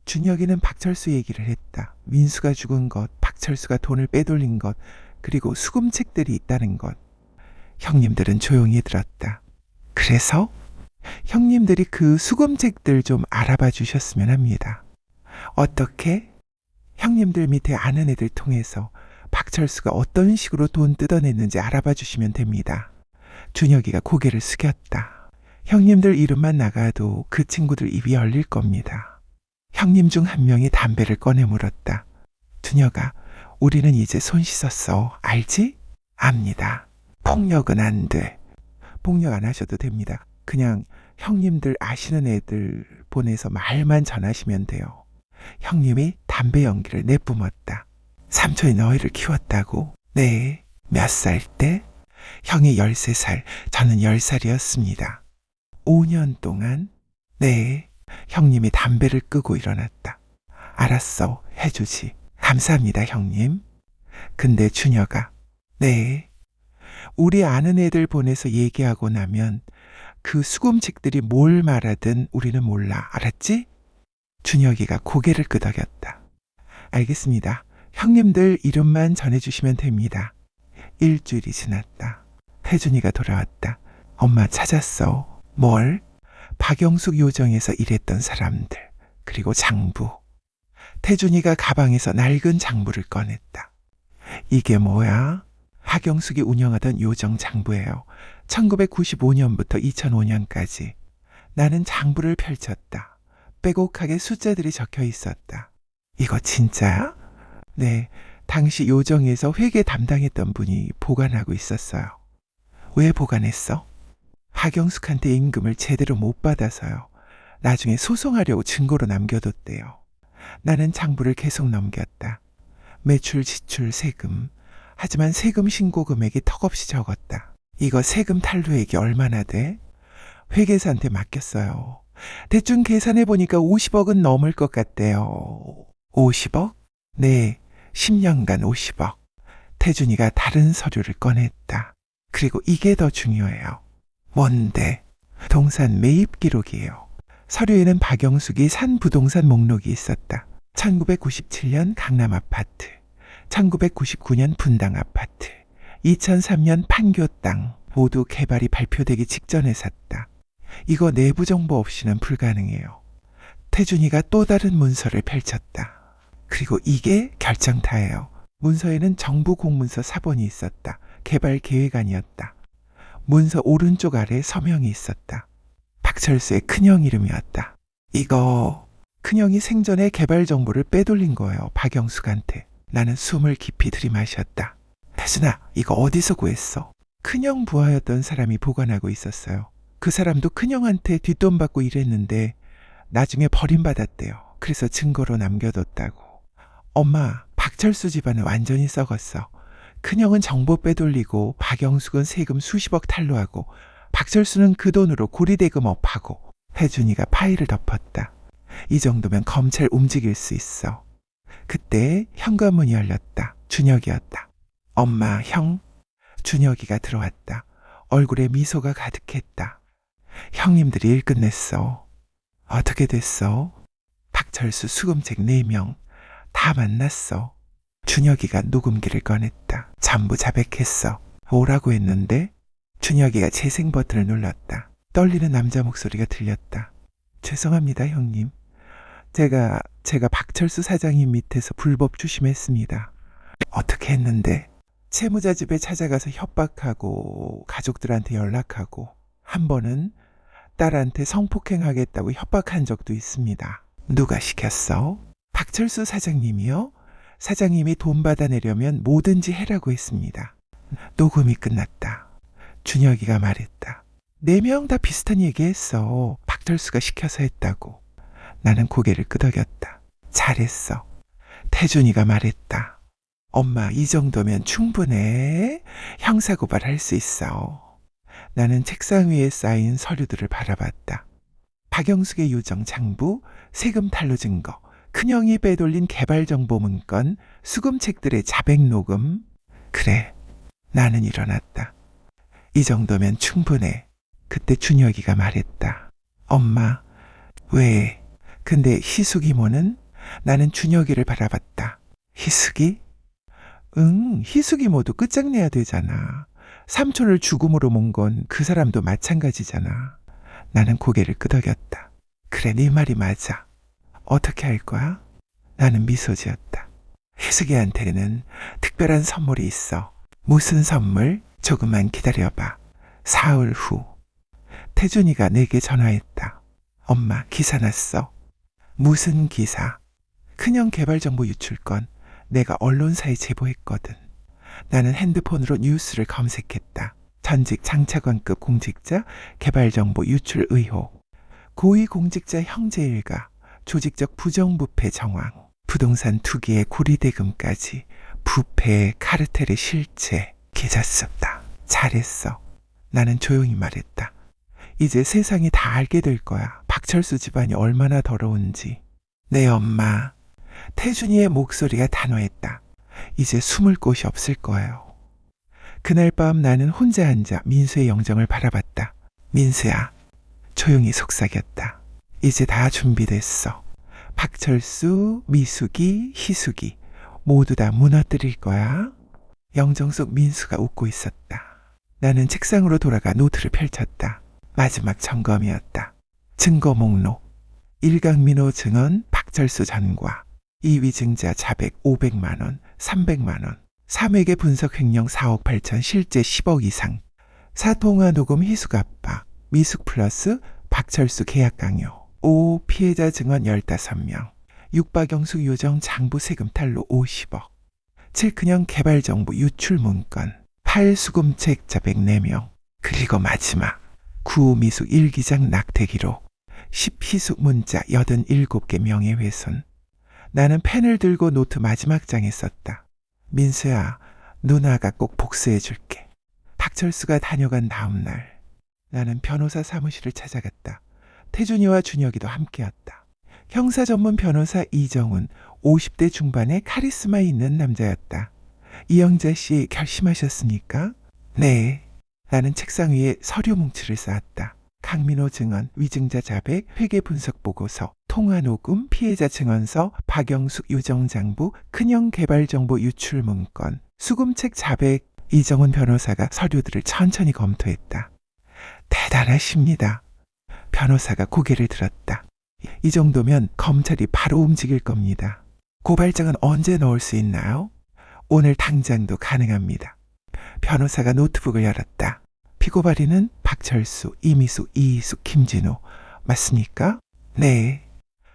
준혁이는 박철수 얘기를 했다. 민수가 죽은 것, 박철수가 돈을 빼돌린 것, 그리고 수금책들이 있다는 것. 형님들은 조용히 들었다. 그래서 형님들이 그 수금책들 좀 알아봐 주셨으면 합니다. 어떻게? 형님들 밑에 아는 애들 통해서 박철수가 어떤 식으로 돈 뜯어냈는지 알아봐 주시면 됩니다. 준혁이가 고개를 숙였다. 형님들 이름만 나가도 그 친구들 입이 열릴 겁니다. 형님 중 한 명이 담배를 꺼내 물었다. 준혁아, 우리는 이제 손 씻었어. 알지? 압니다. 폭력은 안 돼. 폭력 안 하셔도 됩니다. 그냥 형님들 아시는 애들 보내서 말만 전하시면 돼요. 형님이 담배 연기를 내뿜었다. 삼촌이 너희를 키웠다고? 네. 몇 살 때? 형이 13살, 저는 10살이었습니다. 5년 동안? 네. 형님이 담배를 끄고 일어났다. 알았어. 해주지. 감사합니다, 형님. 근데 준혁아. 네. 우리 아는 애들 보내서 얘기하고 나면 그 수금책들이 뭘 말하든 우리는 몰라. 알았지? 준혁이가 고개를 끄덕였다. 알겠습니다. 형님들 이름만 전해주시면 됩니다. 일주일이 지났다. 혜준이가 돌아왔다. 엄마 찾았어. 뭘? 박영숙 요정에서 일했던 사람들, 그리고 장부. 태준이가 가방에서 낡은 장부를 꺼냈다. 이게 뭐야? 박영숙이 운영하던 요정 장부예요. 1995년부터 2005년까지. 나는 장부를 펼쳤다. 빼곡하게 숫자들이 적혀 있었다. 이거 진짜야? 네, 당시 요정에서 회계 담당했던 분이 보관하고 있었어요. 왜 보관했어? 박영숙한테 임금을 제대로 못 받아서요. 나중에 소송하려고 증거로 남겨뒀대요. 나는 장부를 계속 넘겼다. 매출, 지출, 세금. 하지만 세금 신고 금액이 턱없이 적었다. 이거 세금 탈루액이 얼마나 돼? 회계사한테 맡겼어요. 대충 계산해보니까 50억은 넘을 것 같대요. 50억? 네, 10년간 50억. 태준이가 다른 서류를 꺼냈다. 그리고 이게 더 중요해요. 뭔데? 동산 매입 기록이에요. 서류에는 박영숙이 산 부동산 목록이 있었다. 1997년 강남 아파트, 1999년 분당 아파트, 2003년 판교 땅 모두 개발이 발표되기 직전에 샀다. 이거 내부 정보 없이는 불가능해요. 태준이가 또 다른 문서를 펼쳤다. 그리고 이게 결정타예요. 문서에는 정부 공문서 사본이 있었다. 개발 계획안이었다. 문서 오른쪽 아래 서명이 있었다. 박철수의 큰형 이름이었다. 이거 큰형이 생전에 개발 정보를 빼돌린 거예요. 박영숙한테. 나는 숨을 깊이 들이마셨다. 태준아, 이거 어디서 구했어? 큰형 부하였던 사람이 보관하고 있었어요. 그 사람도 큰형한테 뒷돈 받고 일했는데 나중에 버림받았대요. 그래서 증거로 남겨뒀다고. 엄마, 박철수 집안은 완전히 썩었어. 큰형은 정보 빼돌리고 박영숙은 세금 수십억 탈루하고 박철수는 그 돈으로 고리대금 업하고. 혜준이가 파일을 덮었다. 이 정도면 검찰 움직일 수 있어. 그때 현관문이 열렸다. 준혁이었다. 엄마, 형. 준혁이가 들어왔다. 얼굴에 미소가 가득했다. 형님들이 일 끝냈어. 어떻게 됐어? 박철수 수금책 4명 다 만났어. 준혁이가 녹음기를 꺼냈다. 전부 자백했어. 오라고 했는데 준혁이가 재생 버튼을 눌렀다. 떨리는 남자 목소리가 들렸다. 죄송합니다, 형님. 제가 박철수 사장님 밑에서 불법 추심했습니다. 어떻게 했는데? 채무자 집에 찾아가서 협박하고 가족들한테 연락하고 한 번은 딸한테 성폭행하겠다고 협박한 적도 있습니다. 누가 시켰어? 박철수 사장님이요? 사장님이 돈 받아내려면 뭐든지 해라고 했습니다. 녹음이 끝났다. 준혁이가 말했다. 4명 다 비슷한 얘기했어. 박철수가 시켜서 했다고. 나는 고개를 끄덕였다. 잘했어. 태준이가 말했다. 엄마, 이 정도면 충분해. 형사고발할 수 있어. 나는 책상 위에 쌓인 서류들을 바라봤다. 박영숙의 요정 장부, 세금 탈루 증거, 큰형이 빼돌린 개발정보 문건, 수금책들의 자백 녹음. 그래, 나는 일어났다. 이 정도면 충분해. 그때 준혁이가 말했다. 엄마, 왜? 근데 희숙 이모는? 나는 준혁이를 바라봤다. 희숙이? 응, 희숙 이모도 끝장내야 되잖아. 삼촌을 죽음으로 몬 건 그 사람도 마찬가지잖아. 나는 고개를 끄덕였다. 그래, 네 말이 맞아. 어떻게 할 거야? 나는 미소 지었다. 희숙이한테는 특별한 선물이 있어. 무슨 선물? 조금만 기다려봐. 사흘 후. 태준이가 내게 전화했다. 엄마, 기사 났어. 무슨 기사? 큰형 개발정보 유출건. 내가 언론사에 제보했거든. 나는 핸드폰으로 뉴스를 검색했다. 전직 장차관급 공직자 개발정보 유출 의혹. 고위공직자 형제 일가. 조직적 부정부패 정황. 부동산 투기의 고리대금까지. 부패의 카르텔의 실체. 기자 썼다. 잘했어. 나는 조용히 말했다. 이제 세상이 다 알게 될 거야. 박철수 집안이 얼마나 더러운지. 네, 엄마. 태준이의 목소리가 단호했다. 이제 숨을 곳이 없을 거예요. 그날 밤 나는 혼자 앉아 민수의 영정을 바라봤다. 민수야. 조용히 속삭였다. 이제 다 준비됐어. 박철수, 미숙이, 희숙이 모두 다 무너뜨릴 거야. 영정 속 민수가 웃고 있었다. 나는 책상으로 돌아가 노트를 펼쳤다. 마지막 점검이었다. 증거 목록. 일강민호 증언 박철수 전과. 이위증자 자백 500만 원, 300만 원. 3회계 분석 횡령 4억 8천, 실제 10억 이상. 사통화 녹음 희숙 압박. 미숙 플러스 박철수 계약 강요. 5. 피해자 증언 15명. 6. 박영숙 요정 장부 세금 탈루 50억. 7. 큰형 개발정보 유출 문건. 8. 수금책 자백 4명. 그리고 마지막. 9. 미숙 일기장 낙태 기록. 10. 희숙 문자 87개 명예훼손. 나는 펜을 들고 노트 마지막 장에 썼다. 민수야, 누나가 꼭 복수해 줄게. 박철수가 다녀간 다음 날 나는 변호사 사무실을 찾아갔다. 태준이와 준혁이도 함께였다. 형사 전문 변호사 이정훈, 50대 중반의 카리스마 있는 남자였다. 이영자 씨 결심하셨습니까? 네. 나는 책상 위에 서류 뭉치를 쌓았다. 강민호 증언, 위증자 자백, 회계 분석 보고서, 통화 녹음, 피해자 증언서, 박영숙 요정장부, 큰형 개발정보 유출 문건, 수금책 자백, 이정훈 변호사가 서류들을 천천히 검토했다. 대단하십니다. 변호사가 고개를 들었다. 이 정도면 검찰이 바로 움직일 겁니다. 고발장은 언제 넣을 수 있나요? 오늘 당장도 가능합니다. 변호사가 노트북을 열었다. 피고 발의는 박철수, 이미숙, 이희숙, 김진우. 맞습니까? 네.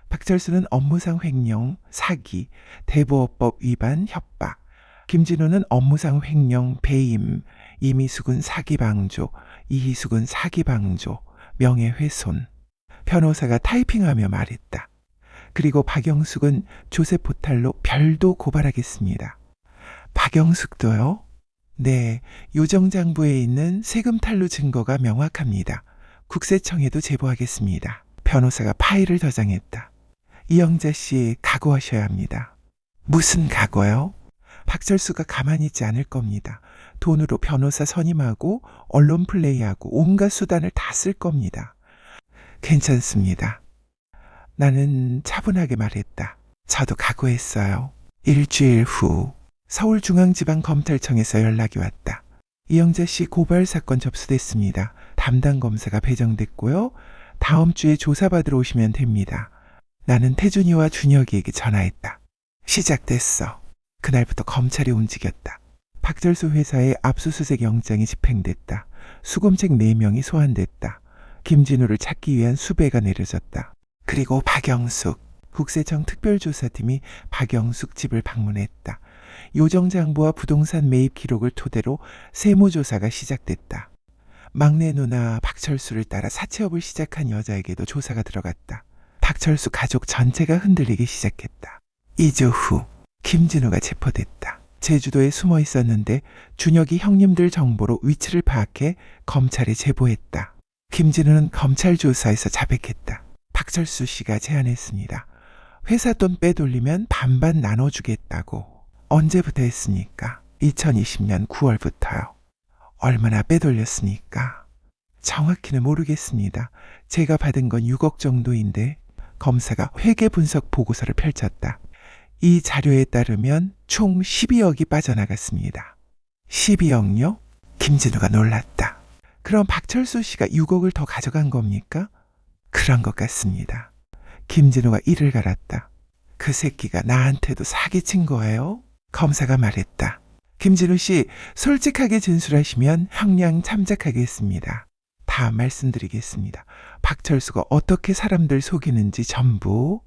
박철수는 업무상 횡령, 사기, 대보호법 위반, 협박. 김진우는 업무상 횡령, 배임, 이미숙은 사기방조, 이희숙은 사기방조, 명예훼손. 변호사가 타이핑하며 말했다. 그리고 박영숙은 조세포탈로 별도 고발하겠습니다. 박영숙도요? 네, 요정장부에 있는 세금 탈루 증거가 명확합니다. 국세청에도 제보하겠습니다. 변호사가 파일을 저장했다. 이영자 씨 각오하셔야 합니다. 무슨 각오요? 박철수가 가만히 있지 않을 겁니다. 돈으로 변호사 선임하고 언론 플레이하고 온갖 수단을 다 쓸 겁니다. 괜찮습니다. 나는 차분하게 말했다. 저도 각오했어요. 일주일 후 서울중앙지방검찰청에서 연락이 왔다. 이영자 씨 고발 사건 접수됐습니다. 담당 검사가 배정됐고요. 다음 주에 조사받으러 오시면 됩니다. 나는 태준이와 준혁이에게 전화했다. 시작됐어. 그날부터 검찰이 움직였다. 박철수 회사의 압수수색 영장이 집행됐다. 수검책 4명이 소환됐다. 김진우를 찾기 위한 수배가 내려졌다. 그리고 박영숙, 국세청 특별조사팀이 박영숙 집을 방문했다. 요정장부와 부동산 매입 기록을 토대로 세무조사가 시작됐다. 막내 누나 박철수를 따라 사채업을 시작한 여자에게도 조사가 들어갔다. 박철수 가족 전체가 흔들리기 시작했다. 2주 후 김진우가 체포됐다. 제주도에 숨어 있었는데 준혁이 형님들 정보로 위치를 파악해 검찰에 제보했다. 김진우는 검찰 조사에서 자백했다. 박철수 씨가 제안했습니다. 회사 돈 빼돌리면 반반 나눠주겠다고. 언제부터 했습니까? 2020년 9월부터요. 얼마나 빼돌렸습니까? 정확히는 모르겠습니다. 제가 받은 건 6억 정도인데 검사가 회계 분석 보고서를 펼쳤다. 이 자료에 따르면 총 12억이 빠져나갔습니다. 12억요? 김진우가 놀랐다. 그럼 박철수 씨가 6억을 더 가져간 겁니까? 그런 것 같습니다. 김진우가 이를 갈았다. 그 새끼가 나한테도 사기친 거예요? 검사가 말했다. 김진우 씨, 솔직하게 진술하시면 형량 참작하겠습니다. 다 말씀드리겠습니다. 박철수가 어떻게 사람들 속이는지 전부.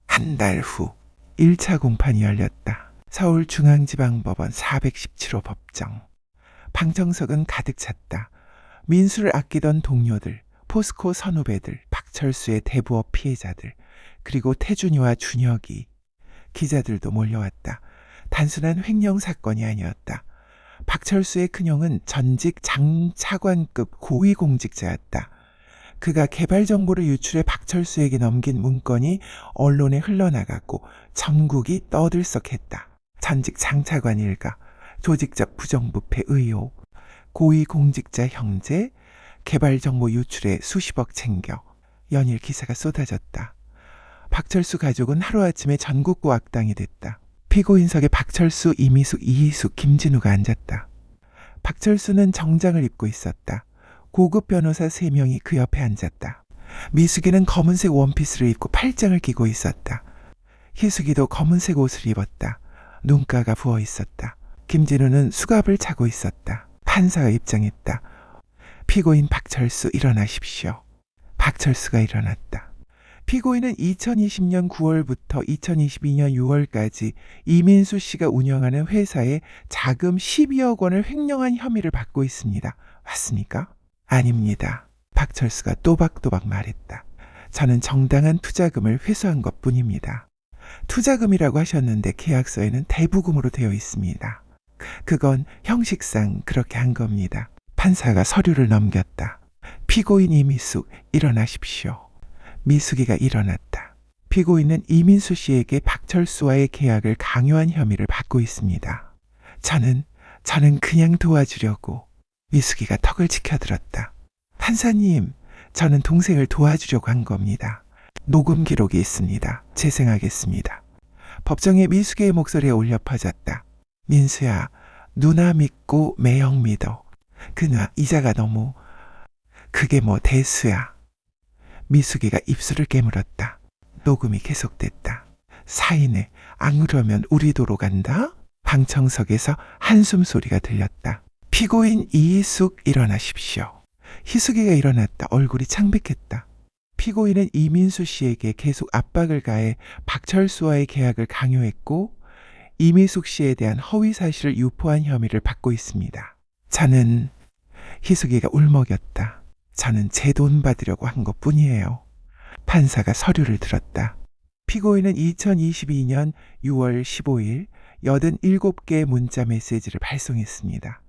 한 달 후 1차 공판이 열렸다. 서울중앙지방법원 417호 법정. 방청석은 가득 찼다. 민수를 아끼던 동료들, 포스코 선후배들, 박철수의 대부업 피해자들, 그리고 태준이와 준혁이, 기자들도 몰려왔다. 단순한 횡령 사건이 아니었다. 박철수의 큰형은 전직 장차관급 고위공직자였다. 그가 개발 정보를 유출해 박철수에게 넘긴 문건이 언론에 흘러나갔고 전국이 떠들썩했다. 전직 장차관 일가, 조직적 부정부패 의혹, 고위공직자 형제, 개발 정보 유출에 수십억 챙겨 연일 기사가 쏟아졌다. 박철수 가족은 하루아침에 전국구 악당이 됐다. 피고인석에 박철수, 이미숙, 이희숙, 김진우가 앉았다. 박철수는 정장을 입고 있었다. 고급 변호사 3명이 그 옆에 앉았다. 미숙이는 검은색 원피스를 입고 팔짱을 끼고 있었다. 희숙이도 검은색 옷을 입었다. 눈가가 부어 있었다. 김진우는 수갑을 차고 있었다. 판사가 입장했다. 피고인 박철수 일어나십시오. 박철수가 일어났다. 피고인은 2020년 9월부터 2022년 6월까지 이민수 씨가 운영하는 회사에 자금 12억 원을 횡령한 혐의를 받고 있습니다. 맞습니까? 아닙니다. 박철수가 또박또박 말했다. 저는 정당한 투자금을 회수한 것뿐입니다. 투자금이라고 하셨는데 계약서에는 대부금으로 되어 있습니다. 그건 형식상 그렇게 한 겁니다. 판사가 서류를 넘겼다. 피고인 이미숙 일어나십시오. 미숙이가 일어났다. 피고인은 이민수 씨에게 박철수와의 계약을 강요한 혐의를 받고 있습니다. 저는 그냥 도와주려고. 미숙이가 턱을 치켜들었다. 판사님, 저는 동생을 도와주려고 한 겁니다. 녹음 기록이 있습니다. 재생하겠습니다. 법정에 미숙이의 목소리가 울려 퍼졌다. 민수야, 누나 믿고 매형 믿어. 그나 이자가 너무 그게 뭐 대수야. 미숙이가 입술을 깨물었다. 녹음이 계속됐다. 사인해. 안 그러면 우리 도로 간다. 방청석에서 한숨 소리가 들렸다. 피고인 이희숙 일어나십시오. 희숙이가 일어났다. 얼굴이 창백했다. 피고인은 이민수 씨에게 계속 압박을 가해 박철수와의 계약을 강요했고 이미숙 씨에 대한 허위 사실을 유포한 혐의를 받고 있습니다. 저는 희숙이가 울먹였다. 저는 제 돈 받으려고 한 것뿐이에요. 판사가 서류를 들었다. 피고인은 2022년 6월 15일 87개의 문자 메시지를 발송했습니다.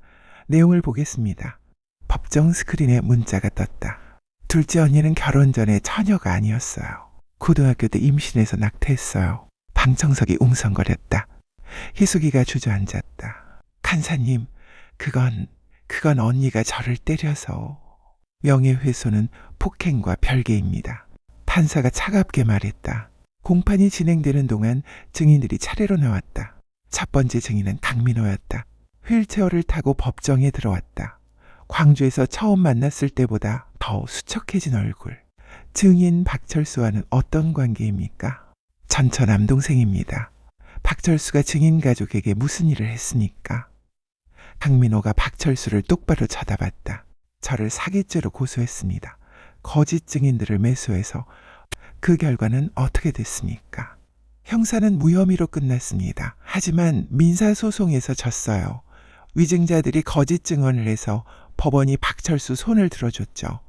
내용을 보겠습니다. 법정 스크린에 문자가 떴다. 둘째 언니는 결혼 전에 처녀가 아니었어요. 고등학교 때 임신해서 낙태했어요. 방청석이 웅성거렸다. 희숙이가 주저앉았다. 간사님, 그건 언니가 저를 때려서. 명예훼손은 폭행과 별개입니다. 판사가 차갑게 말했다. 공판이 진행되는 동안 증인들이 차례로 나왔다. 첫 번째 증인은 강민호였다. 휠체어를 타고 법정에 들어왔다. 광주에서 처음 만났을 때보다 더 수척해진 얼굴. 증인 박철수와는 어떤 관계입니까? 전처 남동생입니다. 박철수가 증인 가족에게 무슨 일을 했으니까? 강민호가 박철수를 똑바로 쳐다봤다. 저를 사기죄로 고소했습니다. 거짓 증인들을 매수해서. 그 결과는 어떻게 됐습니까? 형사는 무혐의로 끝났습니다. 하지만 민사소송에서 졌어요. 위증자들이 거짓 증언을 해서 법원이 박철수 손을 들어줬죠.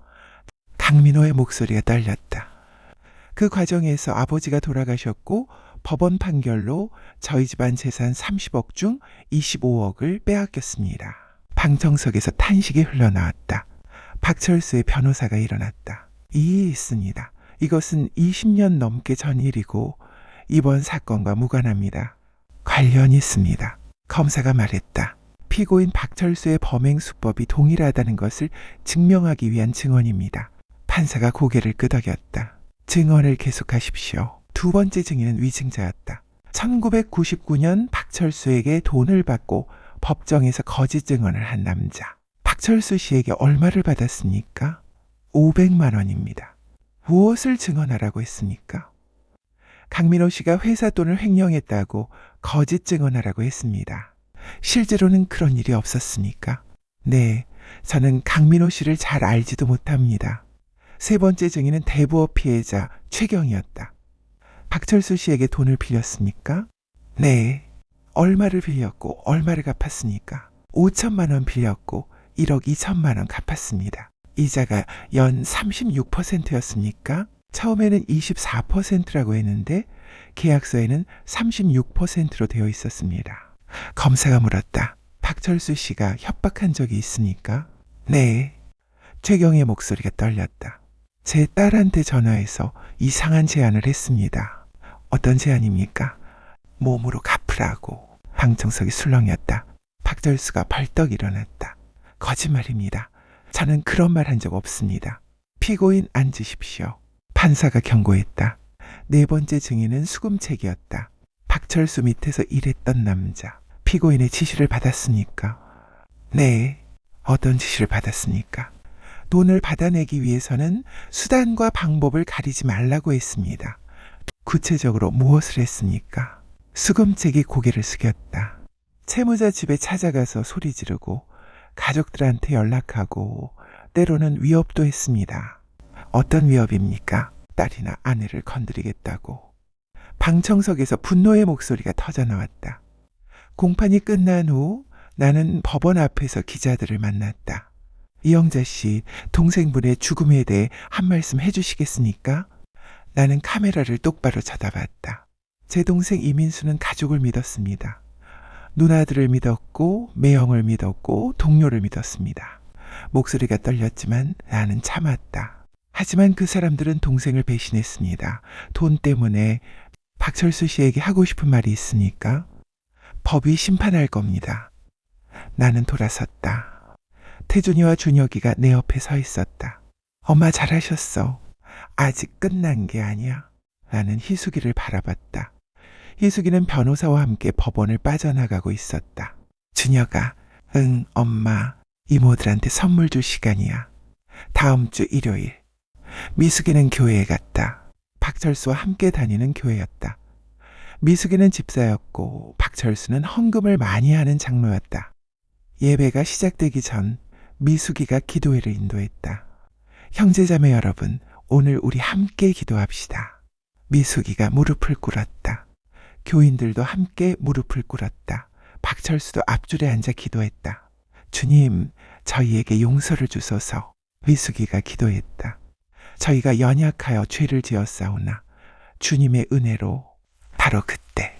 강민호의 목소리가 떨렸다. 그 과정에서 아버지가 돌아가셨고 법원 판결로 저희 집안 재산 30억 중 25억을 빼앗겼습니다. 방청석에서 탄식이 흘러나왔다. 박철수의 변호사가 일어났다. 이의 있습니다. 이것은 20년 넘게 전 일이고 이번 사건과 무관합니다. 관련이 있습니다. 검사가 말했다. 피고인 박철수의 범행 수법이 동일하다는 것을 증명하기 위한 증언입니다. 판사가 고개를 끄덕였다. 증언을 계속하십시오. 두 번째 증인은 위증자였다. 1999년 박철수에게 돈을 받고 법정에서 거짓 증언을 한 남자. 박철수 씨에게 얼마를 받았습니까? 500만 원입니다. 무엇을 증언하라고 했습니까? 강민호 씨가 회사 돈을 횡령했다고 거짓 증언하라고 했습니다. 실제로는 그런 일이 없었습니까? 네, 저는 강민호 씨를 잘 알지도 못합니다. 세 번째 증인은 대부업 피해자 최경이었다. 박철수 씨에게 돈을 빌렸습니까? 네. 얼마를 빌렸고 얼마를 갚았습니까? 5천만 원 빌렸고 1억 2천만 원 갚았습니다. 이자가 연 36%였습니까? 처음에는 24%라고 했는데 계약서에는 36%로 되어 있었습니다. 검사가 물었다. 박철수 씨가 협박한 적이 있습니까? 네. 최경의 목소리가 떨렸다. 제 딸한테 전화해서 이상한 제안을 했습니다. 어떤 제안입니까? 몸으로 갚으라고. 방청석이 술렁였다. 박철수가 벌떡 일어났다. 거짓말입니다. 저는 그런 말 한 적 없습니다. 피고인 앉으십시오. 판사가 경고했다. 네 번째 증인은 수금책이었다. 박철수 밑에서 일했던 남자. 피고인의 지시를 받았습니까? 네. 어떤 지시를 받았습니까? 돈을 받아내기 위해서는 수단과 방법을 가리지 말라고 했습니다. 구체적으로 무엇을 했습니까? 수금책이 고개를 숙였다. 채무자 집에 찾아가서 소리 지르고 가족들한테 연락하고 때로는 위협도 했습니다. 어떤 위협입니까? 딸이나 아내를 건드리겠다고. 방청석에서 분노의 목소리가 터져나왔다. 공판이 끝난 후 나는 법원 앞에서 기자들을 만났다. 이영자 씨, 동생분의 죽음에 대해 한 말씀 해주시겠습니까? 나는 카메라를 똑바로 쳐다봤다. 제 동생 이민수는 가족을 믿었습니다. 누나들을 믿었고 매형을 믿었고 동료를 믿었습니다. 목소리가 떨렸지만 나는 참았다. 하지만 그 사람들은 동생을 배신했습니다. 돈 때문에. 박철수 씨에게 하고 싶은 말이 있으니까 법이 심판할 겁니다. 나는 돌아섰다. 태준이와 준혁이가 내 옆에 서 있었다. 엄마 잘하셨어. 아직 끝난 게 아니야. 나는 희숙이를 바라봤다. 희숙이는 변호사와 함께 법원을 빠져나가고 있었다. 준혁아, 응, 엄마. 이모들한테 선물 줄 시간이야. 다음 주 일요일. 미숙이는 교회에 갔다. 박철수와 함께 다니는 교회였다. 미숙이는 집사였고 박철수는 헌금을 많이 하는 장로였다. 예배가 시작되기 전 미숙이가 기도회를 인도했다. 형제자매 여러분, 오늘 우리 함께 기도합시다. 미숙이가 무릎을 꿇었다. 교인들도 함께 무릎을 꿇었다. 박철수도 앞줄에 앉아 기도했다. 주님, 저희에게 용서를 주소서. 미숙이가 기도했다. 저희가 연약하여 죄를 지었사오나 주님의 은혜로. 바로 그때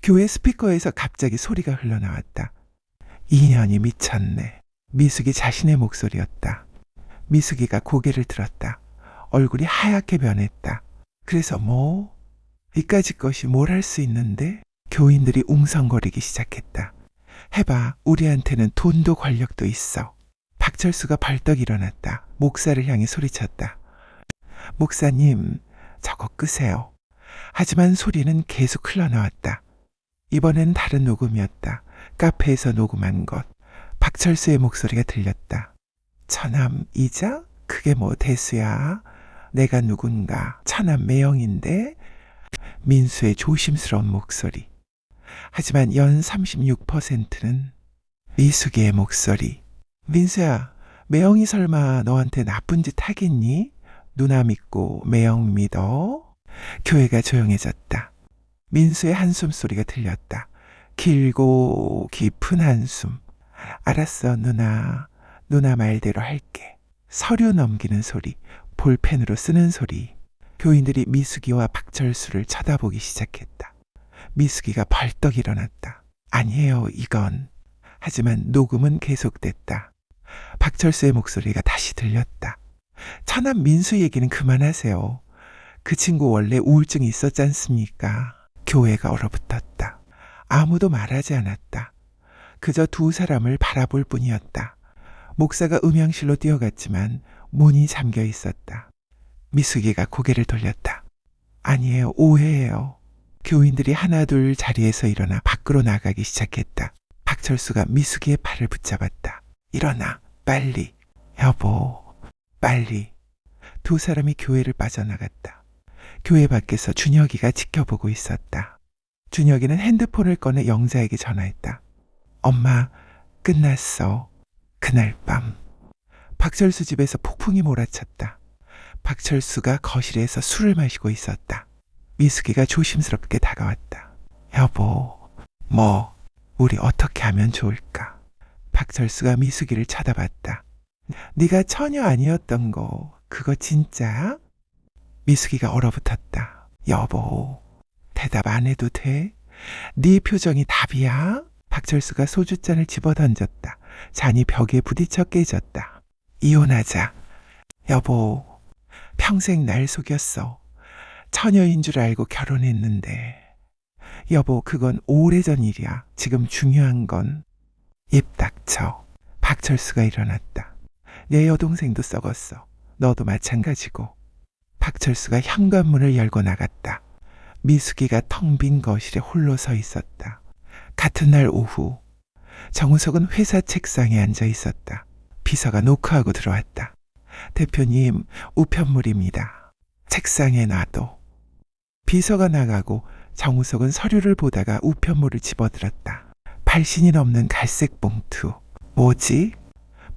교회 스피커에서 갑자기 소리가 흘러나왔다. 인연이 미쳤네. 미숙이 자신의 목소리였다. 미숙이가 고개를 들었다. 얼굴이 하얗게 변했다. 그래서 뭐? 이까짓 것이 뭘 할 수 있는데? 교인들이 웅성거리기 시작했다. 해봐, 우리한테는 돈도 권력도 있어. 박철수가 벌떡 일어났다. 목사를 향해 소리쳤다. 목사님, 저거 끄세요. 하지만 소리는 계속 흘러나왔다. 이번엔 다른 녹음이었다. 카페에서 녹음한 것. 박철수의 목소리가 들렸다. 처남 이자? 그게 뭐 대수야? 내가 누군가? 처남 매형인데? 민수의 조심스러운 목소리. 하지만 연 36%는 미숙이의 목소리. 민수야, 매형이 설마 너한테 나쁜 짓 하겠니? 누나 믿고 매형 믿어? 교회가 조용해졌다. 민수의 한숨 소리가 들렸다. 길고 깊은 한숨. 알았어, 누나. 누나 말대로 할게. 서류 넘기는 소리, 볼펜으로 쓰는 소리. 교인들이 미숙이와 박철수를 쳐다보기 시작했다. 미숙이가 벌떡 일어났다. 아니에요, 이건. 하지만 녹음은 계속됐다. 박철수의 목소리가 다시 들렸다. 처남 민수 얘기는 그만하세요. 그 친구 원래 우울증이 있었지 않습니까? 교회가 얼어붙었다. 아무도 말하지 않았다. 그저 두 사람을 바라볼 뿐이었다. 목사가 음향실로 뛰어갔지만 문이 잠겨 있었다. 미숙이가 고개를 돌렸다. 아니에요, 오해예요. 교인들이 하나둘 자리에서 일어나 밖으로 나가기 시작했다. 박철수가 미숙이의 팔을 붙잡았다. 일어나, 빨리. 여보, 빨리. 두 사람이 교회를 빠져나갔다. 교회 밖에서 준혁이가 지켜보고 있었다. 준혁이는 핸드폰을 꺼내 영자에게 전화했다. 엄마, 끝났어. 그날 밤 박철수 집에서 폭풍이 몰아쳤다. 박철수가 거실에서 술을 마시고 있었다. 미숙이가 조심스럽게 다가왔다. 여보, 뭐 우리 어떻게 하면 좋을까? 박철수가 미숙이를 쳐다봤다. 네가 처녀 아니었던 거 그거 진짜야? 미숙이가 얼어붙었다. 여보, 대답 안 해도 돼? 네 표정이 답이야? 박철수가 소주잔을 집어던졌다. 잔이 벽에 부딪혀 깨졌다. 이혼하자. 여보, 평생 날 속였어. 처녀인 줄 알고 결혼했는데. 여보, 그건 오래전 일이야. 지금 중요한 건. 입 닥쳐. 박철수가 일어났다. 내 여동생도 썩었어. 너도 마찬가지고. 박철수가 현관문을 열고 나갔다. 미숙이가 텅 빈 거실에 홀로 서 있었다. 같은 날 오후 정우석은 회사 책상에 앉아 있었다. 비서가 노크하고 들어왔다. 대표님, 우편물입니다. 책상에 놔둬. 비서가 나가고 정우석은 서류를 보다가 우편물을 집어들었다. 발신이 넘는 갈색 봉투. 뭐지?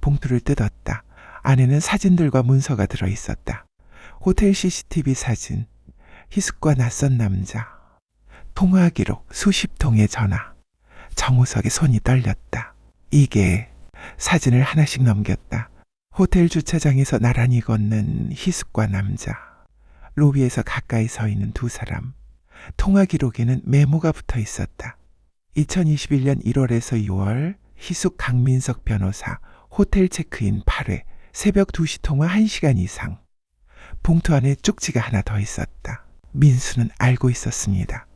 봉투를 뜯었다. 안에는 사진들과 문서가 들어있었다. 호텔 CCTV 사진, 희숙과 낯선 남자, 통화 기록, 수십 통의 전화. 정우석의 손이 떨렸다. 이게 사진을 하나씩 넘겼다. 호텔 주차장에서 나란히 걷는 희숙과 남자, 로비에서 가까이 서 있는 두 사람. 통화 기록에는 메모가 붙어 있었다. 2021년 1월에서 6월 희숙 강민석 변호사 호텔 체크인 8회 새벽 2시 통화 1시간 이상. 봉투 안에 쪽지가 하나 더 있었다. 민수는 알고 있었습니다.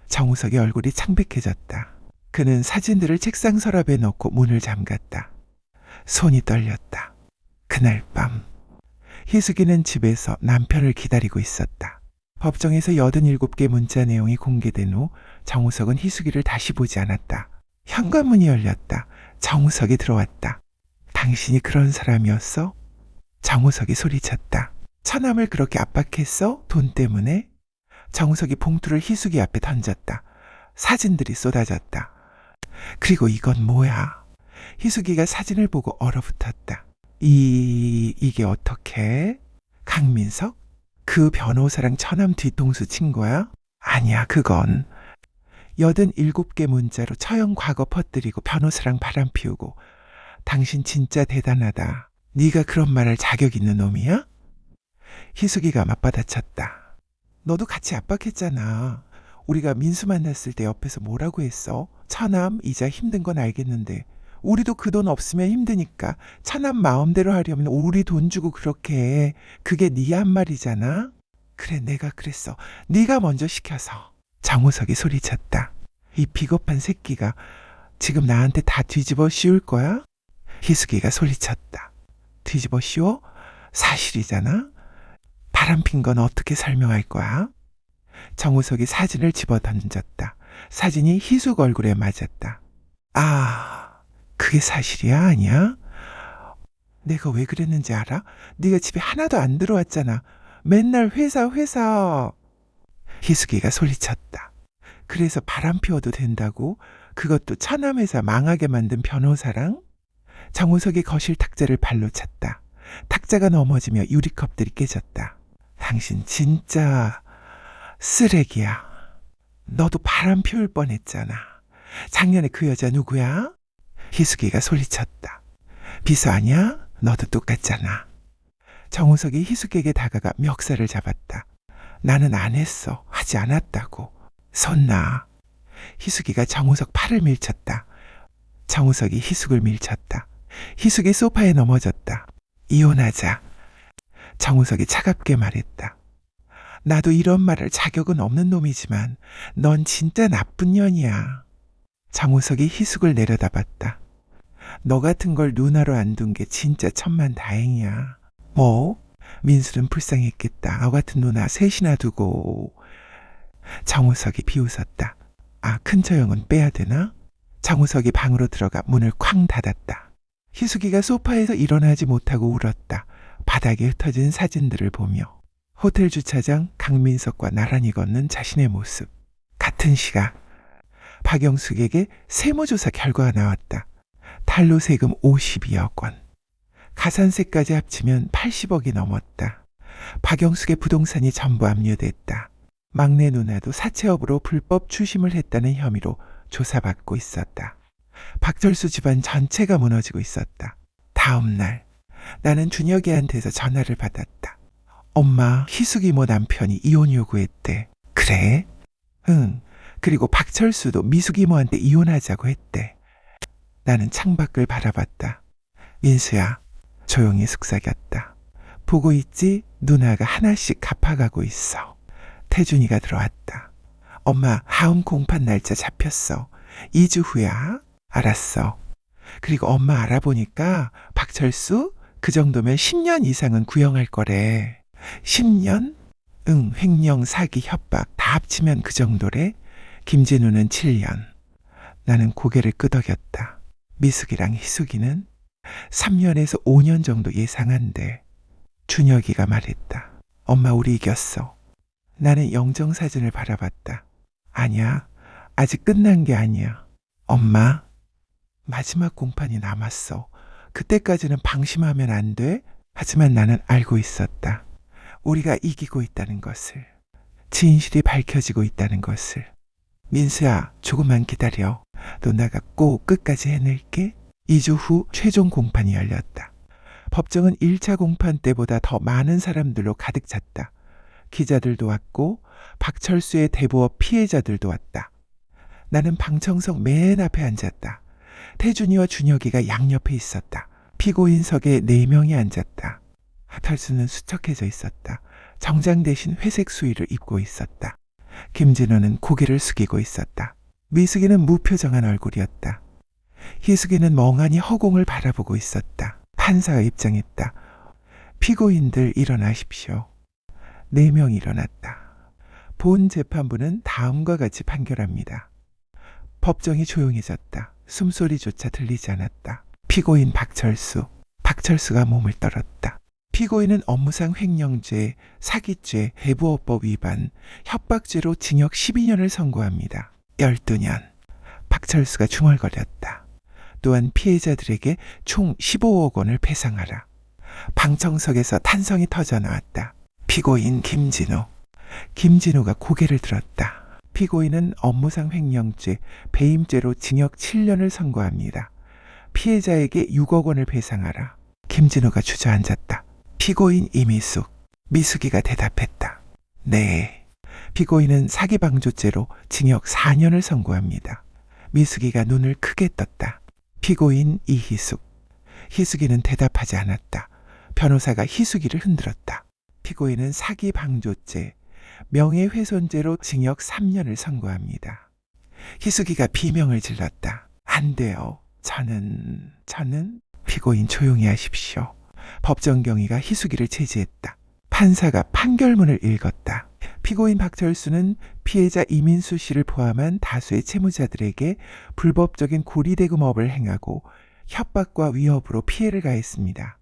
정우석의 얼굴이 창백해졌다. 그는 사진들을 책상 서랍에 넣고 문을 잠갔다. 손이 떨렸다. 그날 밤 희숙이는 집에서 남편을 기다리고 있었다. 법정에서 87개 문자 내용이 공개된 후 정우석은 희숙이를 다시 보지 않았다. 현관문이 열렸다. 정우석이 들어왔다. 당신이 그런 사람이었어? 정우석이 소리쳤다. 처남을 그렇게 압박했어? 돈 때문에? 정우석이 봉투를 희숙이 앞에 던졌다. 사진들이 쏟아졌다. 그리고 이건 뭐야? 희숙이가 사진을 보고 얼어붙었다. 이게 어떻게? 강민석? 그 변호사랑 처남 뒤통수 친 거야? 아니야, 그건 87개 문자로 처형 과거 퍼뜨리고 변호사랑 바람 피우고. 당신 진짜 대단하다. 네가 그런 말할 자격 있는 놈이야? 희숙이가 맞받아쳤다. 너도 같이 압박했잖아. 우리가 민수 만났을 때 옆에서 뭐라고 했어? 처남 이자 힘든 건 알겠는데 우리도 그 돈 없으면 힘드니까 처남 마음대로 하려면 우리 돈 주고 그렇게 해. 그게 네 한 말이잖아. 그래, 내가 그랬어. 네가 먼저 시켜서. 정우석이 소리쳤다. 이 비겁한 새끼가 지금 나한테 다 뒤집어 씌울 거야? 희숙이가 소리쳤다. 뒤집어 씌워? 사실이잖아. 바람핀 건 어떻게 설명할 거야? 정우석이 사진을 집어 던졌다. 사진이 희숙 얼굴에 맞았다. 아, 그게 사실이야? 아니야? 내가 왜 그랬는지 알아? 네가 집에 하나도 안 들어왔잖아. 맨날 회사. 희숙이가 소리쳤다. 그래서 바람 피워도 된다고? 그것도 처남회사 망하게 만든 변호사랑? 정우석이 거실 탁자를 발로 찼다. 탁자가 넘어지며 유리컵들이 깨졌다. 당신 진짜 쓰레기야. 너도 바람 피울 뻔했잖아. 작년에 그 여자 누구야? 희숙이가 소리쳤다. 비서 아니야? 너도 똑같잖아. 정우석이 희숙에게 다가가 멱살을 잡았다. 나는 안 했어. 하지 않았다고. 손 놔. 희숙이가 정우석 팔을 밀쳤다. 정우석이 희숙을 밀쳤다. 희숙이 소파에 넘어졌다. 이혼하자. 정우석이 차갑게 말했다. 나도 이런 말할 자격은 없는 놈이지만 넌 진짜 나쁜 년이야. 정우석이 희숙을 내려다봤다. 너 같은 걸 누나로 안 둔 게 진짜 천만다행이야. 뭐? 민수는 불쌍했겠다. 너 같은 누나 셋이나 두고. 정우석이 비웃었다. 아, 큰처형은 빼야 되나? 정우석이 방으로 들어가 문을 쾅 닫았다. 희숙이가 소파에서 일어나지 못하고 울었다. 바닥에 흩어진 사진들을 보며. 호텔 주차장 강민석과 나란히 걷는 자신의 모습. 같은 시각 박영숙에게 세무조사 결과가 나왔다. 탈루 세금 52억 원. 가산세까지 합치면 80억이 넘었다. 박영숙의 부동산이 전부 압류됐다. 막내 누나도 사채업으로 불법 추심을 했다는 혐의로 조사받고 있었다. 박철수 집안 전체가 무너지고 있었다. 다음 날 나는 준혁이한테서 전화를 받았다. 엄마, 희숙이 모 남편이 이혼 요구했대. 그래? 응. 그리고 박철수도 미숙이 모한테 이혼하자고 했대. 나는 창밖을 바라봤다. 민수야, 조용히 속삭였다. 보고 있지? 누나가 하나씩 갚아가고 있어. 태준이가 들어왔다. 엄마, 다음 공판 날짜 잡혔어. 2주 후야. 알았어. 그리고 엄마 알아보니까 박철수 그 정도면 10년 이상은 구형할 거래. 10년? 응, 횡령, 사기, 협박 다 합치면 그 정도래. 김진우는 7년. 나는 고개를 끄덕였다. 미숙이랑 희숙이는 3년에서 5년 정도 예상한대. 준혁이가 말했다. 엄마, 우리 이겼어. 나는 영정사진을 바라봤다. 아니야, 아직 끝난 게 아니야. 엄마, 마지막 공판이 남았어. 그때까지는 방심하면 안 돼. 하지만 나는 알고 있었다. 우리가 이기고 있다는 것을. 진실이 밝혀지고 있다는 것을. 민수야, 조금만 기다려. 누나가 꼭 끝까지 해낼게. 2주 후 최종 공판이 열렸다. 법정은 1차 공판 때보다 더 많은 사람들로 가득 찼다. 기자들도 왔고 박철수의 대부업 피해자들도 왔다. 나는 방청석 맨 앞에 앉았다. 태준이와 준혁이가 양옆에 있었다. 피고인석에 4명이 앉았다. 탈수는 수척해져 있었다. 정장 대신 회색 수의를 입고 있었다. 김진호는 고개를 숙이고 있었다. 미숙이는 무표정한 얼굴이었다. 희숙이는 멍하니 허공을 바라보고 있었다. 판사가 입장했다. 피고인들 일어나십시오. 4명이 일어났다. 본 재판부는 다음과 같이 판결합니다. 법정이 조용해졌다. 숨소리조차 들리지 않았다. 피고인 박철수. 박철수가 몸을 떨었다. 피고인은 업무상 횡령죄, 사기죄, 배부업법 위반, 협박죄로 징역 12년을 선고합니다. 12년. 박철수가 중얼거렸다. 또한 피해자들에게 총 15억 원을 배상하라. 방청석에서 탄성이 터져나왔다. 피고인 김진우. 김진우가 고개를 들었다. 피고인은 업무상 횡령죄, 배임죄로 징역 7년을 선고합니다. 피해자에게 6억 원을 배상하라. 김진우가 주저앉았다. 피고인 이미숙. 미숙이가 대답했다. 네. 피고인은 사기방조죄로 징역 4년을 선고합니다. 미숙이가 눈을 크게 떴다. 피고인 이희숙. 희숙이는 대답하지 않았다. 변호사가 희숙이를 흔들었다. 피고인은 사기방조죄, 명예훼손죄로 징역 3년을 선고합니다. 희숙이가 비명을 질렀다. 안 돼요. 저는 피고인 조용히 하십시오. 법정 경위가 희숙이를 제지했다. 판사가 판결문을 읽었다. 피고인 박철수는 피해자 이민수 씨를 포함한 다수의 채무자들에게 불법적인 고리대금업을 행하고 협박과 위협으로 피해를 가했습니다.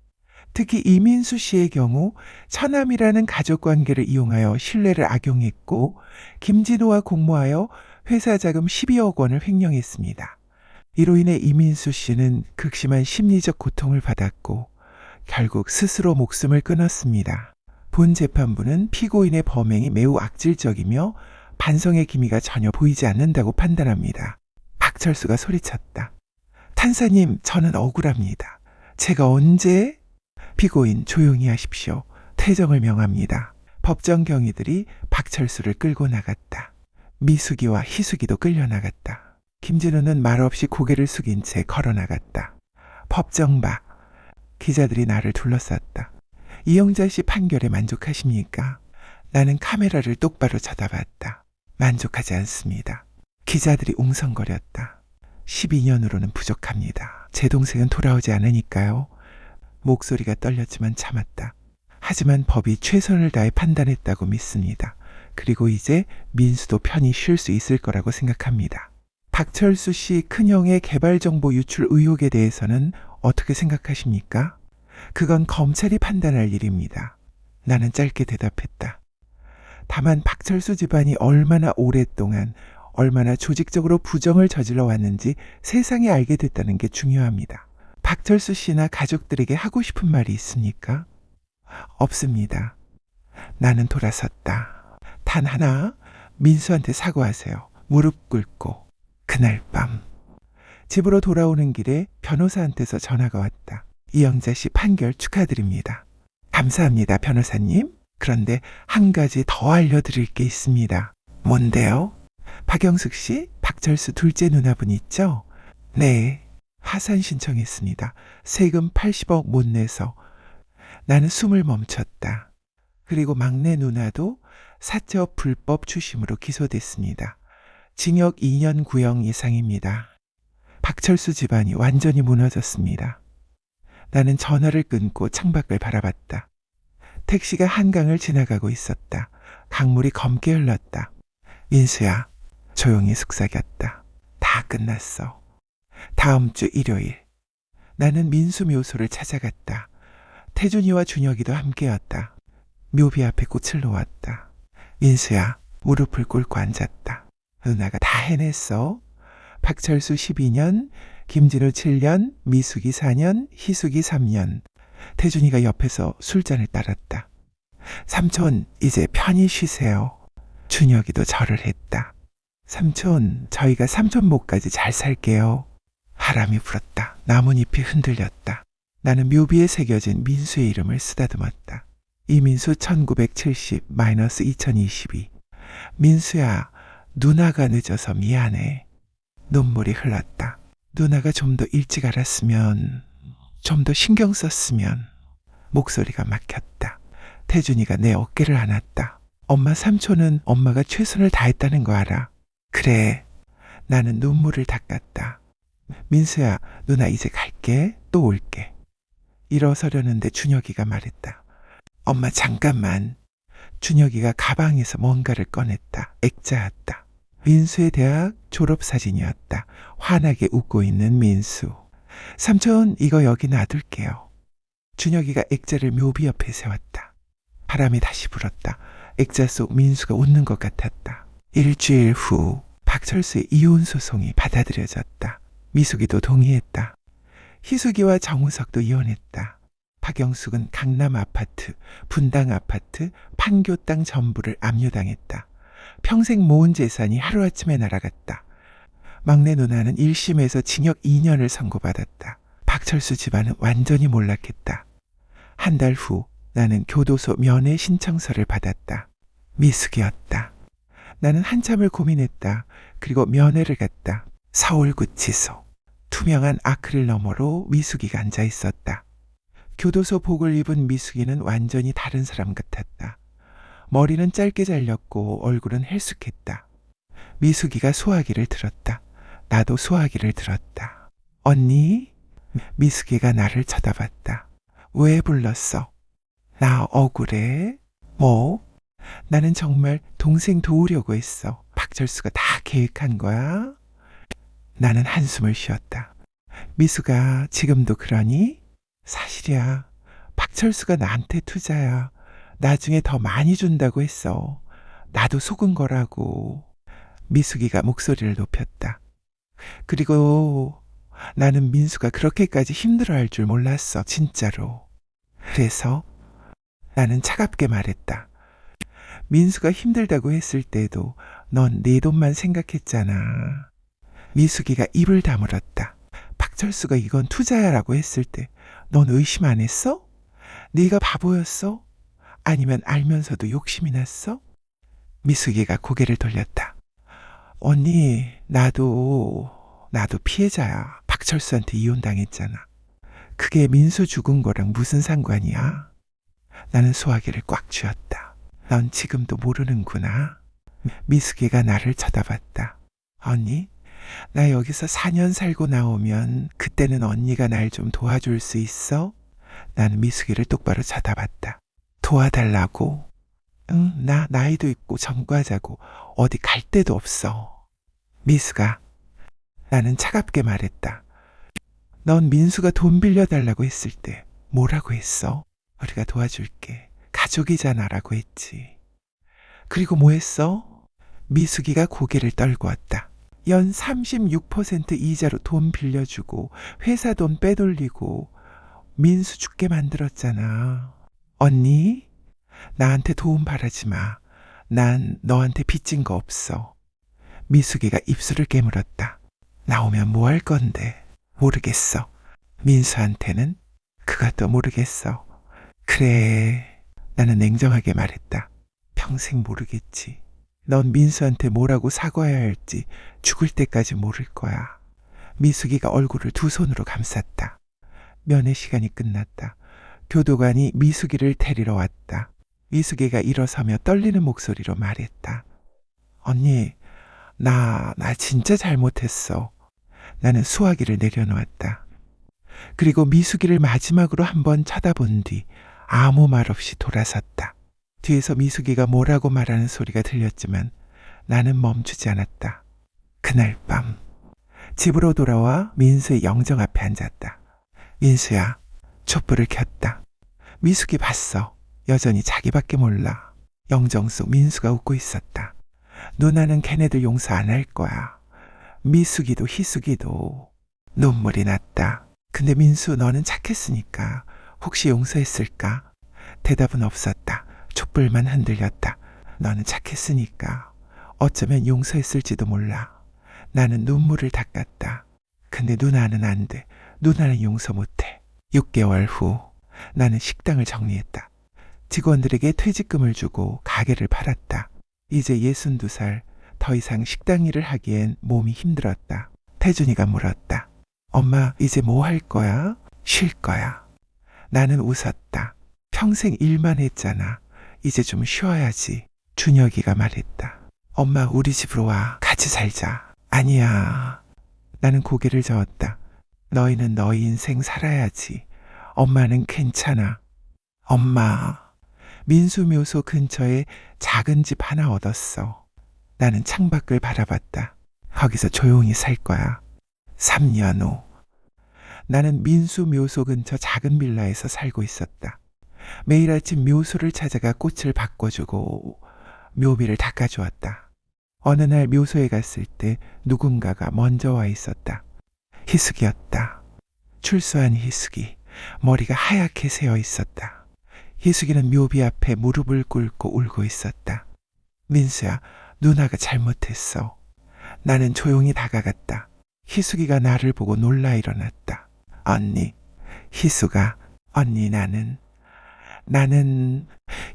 특히 이민수 씨의 경우 처남이라는 가족관계를 이용하여 신뢰를 악용했고 김진우와 공모하여 회사 자금 12억 원을 횡령했습니다. 이로 인해 이민수 씨는 극심한 심리적 고통을 받았고 결국 스스로 목숨을 끊었습니다. 본 재판부는 피고인의 범행이 매우 악질적이며 반성의 기미가 전혀 보이지 않는다고 판단합니다. 박철수가 소리쳤다. 판사님, 저는 억울합니다. 제가 언제? 피고인 조용히 하십시오. 퇴정을 명합니다. 법정 경위들이 박철수를 끌고 나갔다. 미숙이와 희숙이도 끌려나갔다. 김진우는 말없이 고개를 숙인 채 걸어나갔다. 법정 밖. 기자들이 나를 둘러쌌다. 이영자 씨 판결에 만족하십니까? 나는 카메라를 똑바로 쳐다봤다. 만족하지 않습니다. 기자들이 웅성거렸다. 12년으로는 부족합니다. 제 동생은 돌아오지 않으니까요. 목소리가 떨렸지만 참았다. 하지만 법이 최선을 다해 판단했다고 믿습니다. 그리고 이제 민수도 편히 쉴 수 있을 거라고 생각합니다. 박철수 씨 큰형의 개발정보 유출 의혹에 대해서는 어떻게 생각하십니까? 그건 검찰이 판단할 일입니다. 나는 짧게 대답했다. 다만 박철수 집안이 얼마나 오랫동안 얼마나 조직적으로 부정을 저질러 왔는지 세상에 알게 됐다는 게 중요합니다. 박철수 씨나 가족들에게 하고 싶은 말이 있습니까? 없습니다. 나는 돌아섰다. 단 하나, 민수한테 사과하세요. 무릎 꿇고. 그날 밤 집으로 돌아오는 길에 변호사한테서 전화가 왔다. 이영자 씨 판결 축하드립니다. 감사합니다, 변호사님. 그런데 한 가지 더 알려드릴 게 있습니다. 뭔데요? 박영숙 씨, 박철수 둘째 누나분 있죠? 네. 하산 신청했습니다. 세금 80억 못 내서. 나는 숨을 멈췄다. 그리고 막내 누나도 사적 불법 추심으로 기소됐습니다. 징역 2년 구형 예상입니다. 박철수 집안이 완전히 무너졌습니다. 나는 전화를 끊고 창밖을 바라봤다. 택시가 한강을 지나가고 있었다. 강물이 검게 흘렀다. 민수야, 조용히 속삭였다. 다 끝났어. 다음 주 일요일. 나는 민수 묘소를 찾아갔다. 태준이와 준혁이도 함께였다. 묘비 앞에 꽃을 놓았다. 민수야, 무릎을 꿇고 앉았다. 누나가 다 해냈어. 박철수 12년, 김진우 7년, 미숙이 4년, 희숙이 3년. 태준이가 옆에서 술잔을 따랐다. 삼촌, 이제 편히 쉬세요. 준혁이도 절을 했다. 삼촌, 저희가 삼촌 목까지 잘 살게요. 바람이 불었다. 나뭇잎이 흔들렸다. 나는 묘비에 새겨진 민수의 이름을 쓰다듬었다. 이민수 1970-2022. 민수야, 누나가 늦어서 미안해. 눈물이 흘렀다. 누나가 좀 더 일찍 알았으면, 좀 더 신경 썼으면. 목소리가 막혔다. 태준이가 내 어깨를 안았다. 엄마 삼촌은 엄마가 최선을 다했다는 거 알아. 그래. 나는 눈물을 닦았다. 민수야, 누나 이제 갈게. 또 올게. 일어서려는데 준혁이가 말했다. 엄마 잠깐만. 준혁이가 가방에서 뭔가를 꺼냈다. 액자였다. 민수의 대학 졸업사진이었다. 환하게 웃고 있는 민수. 삼촌, 이거 여기 놔둘게요. 준혁이가 액자를 묘비 옆에 세웠다. 바람이 다시 불었다. 액자 속 민수가 웃는 것 같았다. 일주일 후 박철수의 이혼 소송이 받아들여졌다. 미숙이도 동의했다. 희숙이와 정우석도 이혼했다. 박영숙은 강남 아파트, 분당 아파트, 판교 땅 전부를 압류당했다. 평생 모은 재산이 하루아침에 날아갔다. 막내 누나는 1심에서 징역 2년을 선고받았다. 박철수 집안은 완전히 몰락했다. 한 달 후 나는 교도소 면회 신청서를 받았다. 미숙이었다. 나는 한참을 고민했다. 그리고 면회를 갔다. 서울구치소. 투명한 아크릴 너머로 미숙이가 앉아 있었다. 교도소 복을 입은 미숙이는 완전히 다른 사람 같았다. 머리는 짧게 잘렸고 얼굴은 헬쑥했다. 미숙이가 소화기를 들었다. 나도 소화기를 들었다. 언니? 미숙이가 나를 쳐다봤다. 왜 불렀어? 나 억울해? 뭐? 나는 정말 동생 도우려고 했어. 박철수가 다 계획한 거야? 나는 한숨을 쉬었다. 미숙아, 지금도 그러니? 사실이야. 박철수가 나한테 투자야. 나중에 더 많이 준다고 했어. 나도 속은 거라고. 미숙이가 목소리를 높였다. 그리고 나는 민수가 그렇게까지 힘들어할 줄 몰랐어. 진짜로. 그래서 나는 차갑게 말했다. 민수가 힘들다고 했을 때도 넌 내 돈만 생각했잖아. 미숙이가 입을 다물었다. 박철수가 이건 투자야라고 했을 때 넌 의심 안 했어? 네가 바보였어? 아니면 알면서도 욕심이 났어? 미숙이가 고개를 돌렸다. 언니, 나도 피해자야. 박철수한테 이혼당했잖아. 그게 민수 죽은 거랑 무슨 상관이야? 나는 소화기를 꽉 쥐었다. 넌 지금도 모르는구나. 미숙이가 나를 쳐다봤다. 언니, 나 여기서 4년 살고 나오면 그때는 언니가 날 좀 도와줄 수 있어? 나는 미숙이를 똑바로 쳐다봤다. 도와달라고? 응, 나 나이도 있고 전과자고 어디 갈 데도 없어. 미숙아, 나는 차갑게 말했다. 넌 민수가 돈 빌려달라고 했을 때 뭐라고 했어? 우리가 도와줄게. 가족이잖아라고 했지. 그리고 뭐 했어? 미숙이가 고개를 떨구었다. 연 36% 이자로 돈 빌려주고 회사 돈 빼돌리고 민수 죽게 만들었잖아. 언니, 나한테 도움 바라지 마. 난 너한테 빚진 거 없어. 미숙이가 입술을 깨물었다. 나오면 뭐 할 건데? 모르겠어. 민수한테는? 그것도 모르겠어. 그래. 나는 냉정하게 말했다. 평생 모르겠지. 넌 민수한테 뭐라고 사과해야 할지 죽을 때까지 모를 거야. 미숙이가 얼굴을 두 손으로 감쌌다. 면회 시간이 끝났다. 교도관이 미숙이를 데리러 왔다. 미숙이가 일어서며 떨리는 목소리로 말했다. 언니, 나 진짜 잘못했어. 나는 수화기를 내려놓았다. 그리고 미숙이를 마지막으로 한번 쳐다본 뒤 아무 말 없이 돌아섰다. 뒤에서 미숙이가 뭐라고 말하는 소리가 들렸지만 나는 멈추지 않았다. 그날 밤 집으로 돌아와 민수의 영정 앞에 앉았다. 민수야, 촛불을 켰다. 미숙이 봤어. 여전히 자기밖에 몰라. 영정 속 민수가 웃고 있었다. 누나는 걔네들 용서 안 할 거야. 미숙이도 희숙이도. 눈물이 났다. 근데 민수, 너는 착했으니까 혹시 용서했을까? 대답은 없었다. 촛불만 흔들렸다. 너는 착했으니까 어쩌면 용서했을지도 몰라. 나는 눈물을 닦았다. 근데 누나는 안 돼. 누나는 용서 못해. 6개월 후 나는 식당을 정리했다. 직원들에게 퇴직금을 주고 가게를 팔았다. 이제 62살. 더 이상 식당 일을 하기엔 몸이 힘들었다. 태준이가 물었다. 엄마, 이제 뭐 할 거야? 쉴 거야. 나는 웃었다. 평생 일만 했잖아. 이제 좀 쉬어야지. 준혁이가 말했다. 엄마, 우리 집으로 와. 같이 살자. 아니야. 나는 고개를 저었다. 너희는 너희 인생 살아야지. 엄마는 괜찮아. 엄마. 민수 묘소 근처에 작은 집 하나 얻었어. 나는 창밖을 바라봤다. 거기서 조용히 살 거야. 3년 후. 나는 민수 묘소 근처 작은 빌라에서 살고 있었다. 매일 아침 묘소를 찾아가 꽃을 바꿔주고 묘비를 닦아주었다. 어느 날 묘소에 갔을 때 누군가가 먼저 와 있었다. 희숙이었다. 출소한 희숙이. 머리가 하얗게 새어 있었다. 희숙이는 묘비 앞에 무릎을 꿇고 울고 있었다. 민수야, 누나가 잘못했어. 나는 조용히 다가갔다. 희숙이가 나를 보고 놀라 일어났다. 언니, 희숙아, 언니 나는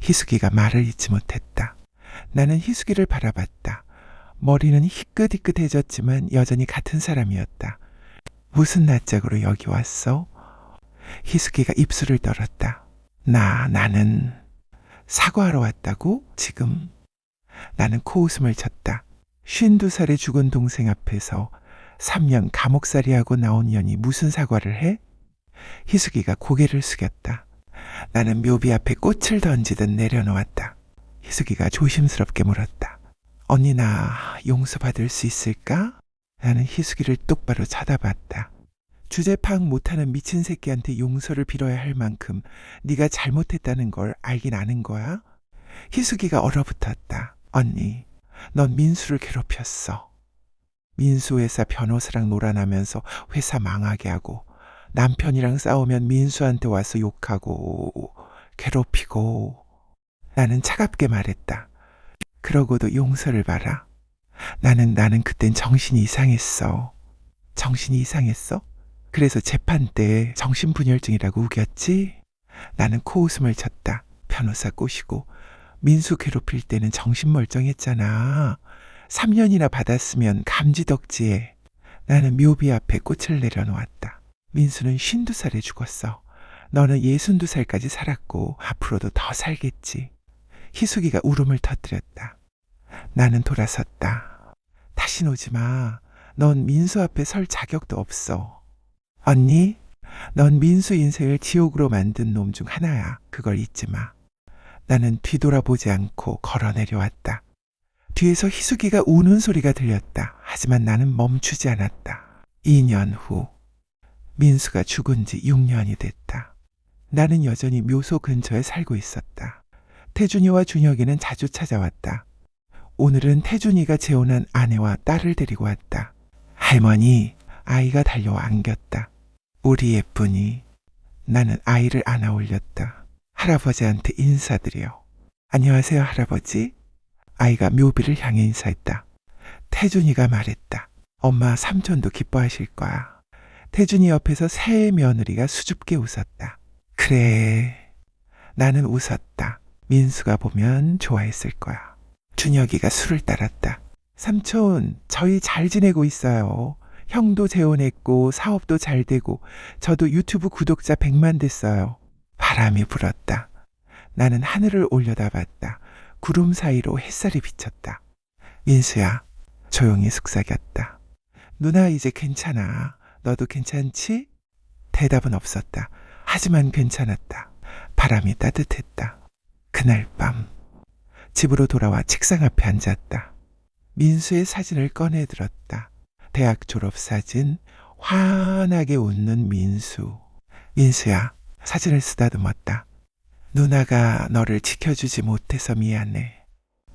희숙이가 말을 잇지 못했다. 나는 희숙이를 바라봤다. 머리는 희끗희끗해졌지만 여전히 같은 사람이었다. 무슨 낯짝으로 여기 왔어? 희숙이가 입술을 떨었다. 나는 사과하러 왔다고? 지금? 나는 코웃음을 쳤다. 52살의 죽은 동생 앞에서 3년 감옥살이하고 나온 년이 무슨 사과를 해? 희숙이가 고개를 숙였다. 나는 묘비 앞에 꽃을 던지듯 내려놓았다. 희숙이가 조심스럽게 물었다. 언니 나 용서받을 수 있을까? 나는 희숙이를 똑바로 쳐다봤다. 주제 파악 못하는 미친 새끼한테 용서를 빌어야 할 만큼 네가 잘못했다는 걸 알긴 아는 거야? 희숙이가 얼어붙었다. 언니, 넌 민수를 괴롭혔어. 민수 회사 변호사랑 놀아나면서 회사 망하게 하고 남편이랑 싸우면 민수한테 와서 욕하고 괴롭히고. 나는 차갑게 말했다. 그러고도 용서를 바라. 나는 그땐 정신이 이상했어. 정신이 이상했어? 그래서 재판 때 정신분열증이라고 우겼지? 나는 코웃음을 쳤다. 변호사 꼬시고 민수 괴롭힐 때는 정신 멀쩡했잖아. 3년이나 받았으면 감지덕지에. 나는 묘비 앞에 꽃을 내려놓았다. 민수는 52살에 죽었어. 너는 62살까지 살았고 앞으로도 더 살겠지. 희숙이가 울음을 터뜨렸다. 나는 돌아섰다. 다신 오지 마. 넌 민수 앞에 설 자격도 없어. 언니, 넌 민수 인생을 지옥으로 만든 놈 중 하나야. 그걸 잊지 마. 나는 뒤돌아보지 않고 걸어 내려왔다. 뒤에서 희숙이가 우는 소리가 들렸다. 하지만 나는 멈추지 않았다. 2년 후. 민수가 죽은 지 6년이 됐다. 나는 여전히 묘소 근처에 살고 있었다. 태준이와 준혁이는 자주 찾아왔다. 오늘은 태준이가 재혼한 아내와 딸을 데리고 왔다. 할머니, 아이가 달려와 안겼다. 우리 예쁜이. 나는 아이를 안아 올렸다. 할아버지한테 인사드려. 안녕하세요, 할아버지. 아이가 묘비를 향해 인사했다. 태준이가 말했다. 엄마 삼촌도 기뻐하실 거야. 태준이 옆에서 새 며느리가 수줍게 웃었다. 그래. 나는 웃었다. 민수가 보면 좋아했을 거야. 준혁이가 술을 따랐다. 삼촌, 저희 잘 지내고 있어요. 형도 재혼했고 사업도 잘 되고 저도 유튜브 구독자 100만 됐어요. 바람이 불었다. 나는 하늘을 올려다봤다. 구름 사이로 햇살이 비쳤다. 민수야, 조용히 속삭였다. 누나 이제 괜찮아. 너도 괜찮지? 대답은 없었다. 하지만 괜찮았다. 바람이 따뜻했다. 그날 밤 집으로 돌아와 책상 앞에 앉았다. 민수의 사진을 꺼내 들었다. 대학 졸업사진, 환하게 웃는 민수. 민수야, 사진을 쓰다듬었다. 누나가 너를 지켜주지 못해서 미안해.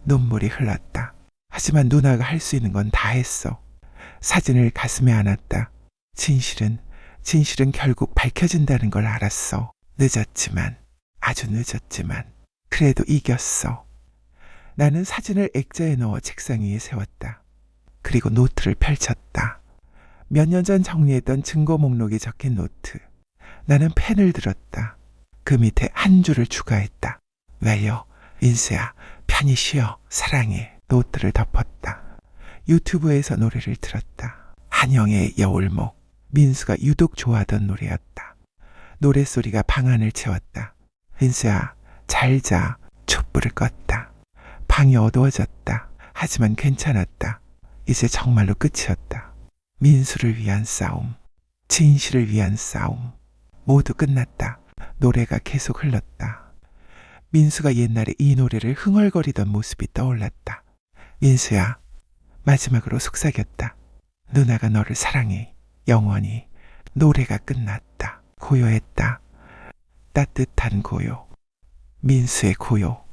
눈물이 흘렀다. 하지만 누나가 할 수 있는 건 다 했어. 사진을 가슴에 안았다. 진실은 결국 밝혀진다는 걸 알았어. 늦었지만, 아주 늦었지만, 그래도 이겼어. 나는 사진을 액자에 넣어 책상 위에 세웠다. 그리고 노트를 펼쳤다. 몇 년 전 정리했던 증거 목록에 적힌 노트. 나는 펜을 들었다. 그 밑에 한 줄을 추가했다. 왜요? 민수야, 편히 쉬어. 사랑해. 노트를 덮었다. 유튜브에서 노래를 틀었다. 한영의 여울목. 민수가 유독 좋아하던 노래였다. 노랫소리가 방 안을 채웠다. 민수야, 잘 자. 촛불을 껐다. 방이 어두워졌다. 하지만 괜찮았다. 이제 정말로 끝이었다. 민수를 위한 싸움, 진실을 위한 싸움. 모두 끝났다. 노래가 계속 흘렀다. 민수가 옛날에 이 노래를 흥얼거리던 모습이 떠올랐다. 민수야, 마지막으로 속삭였다. 누나가 너를 사랑해. 영원히. 노래가 끝났다. 고요했다. 따뜻한 고요. 민수의 고요.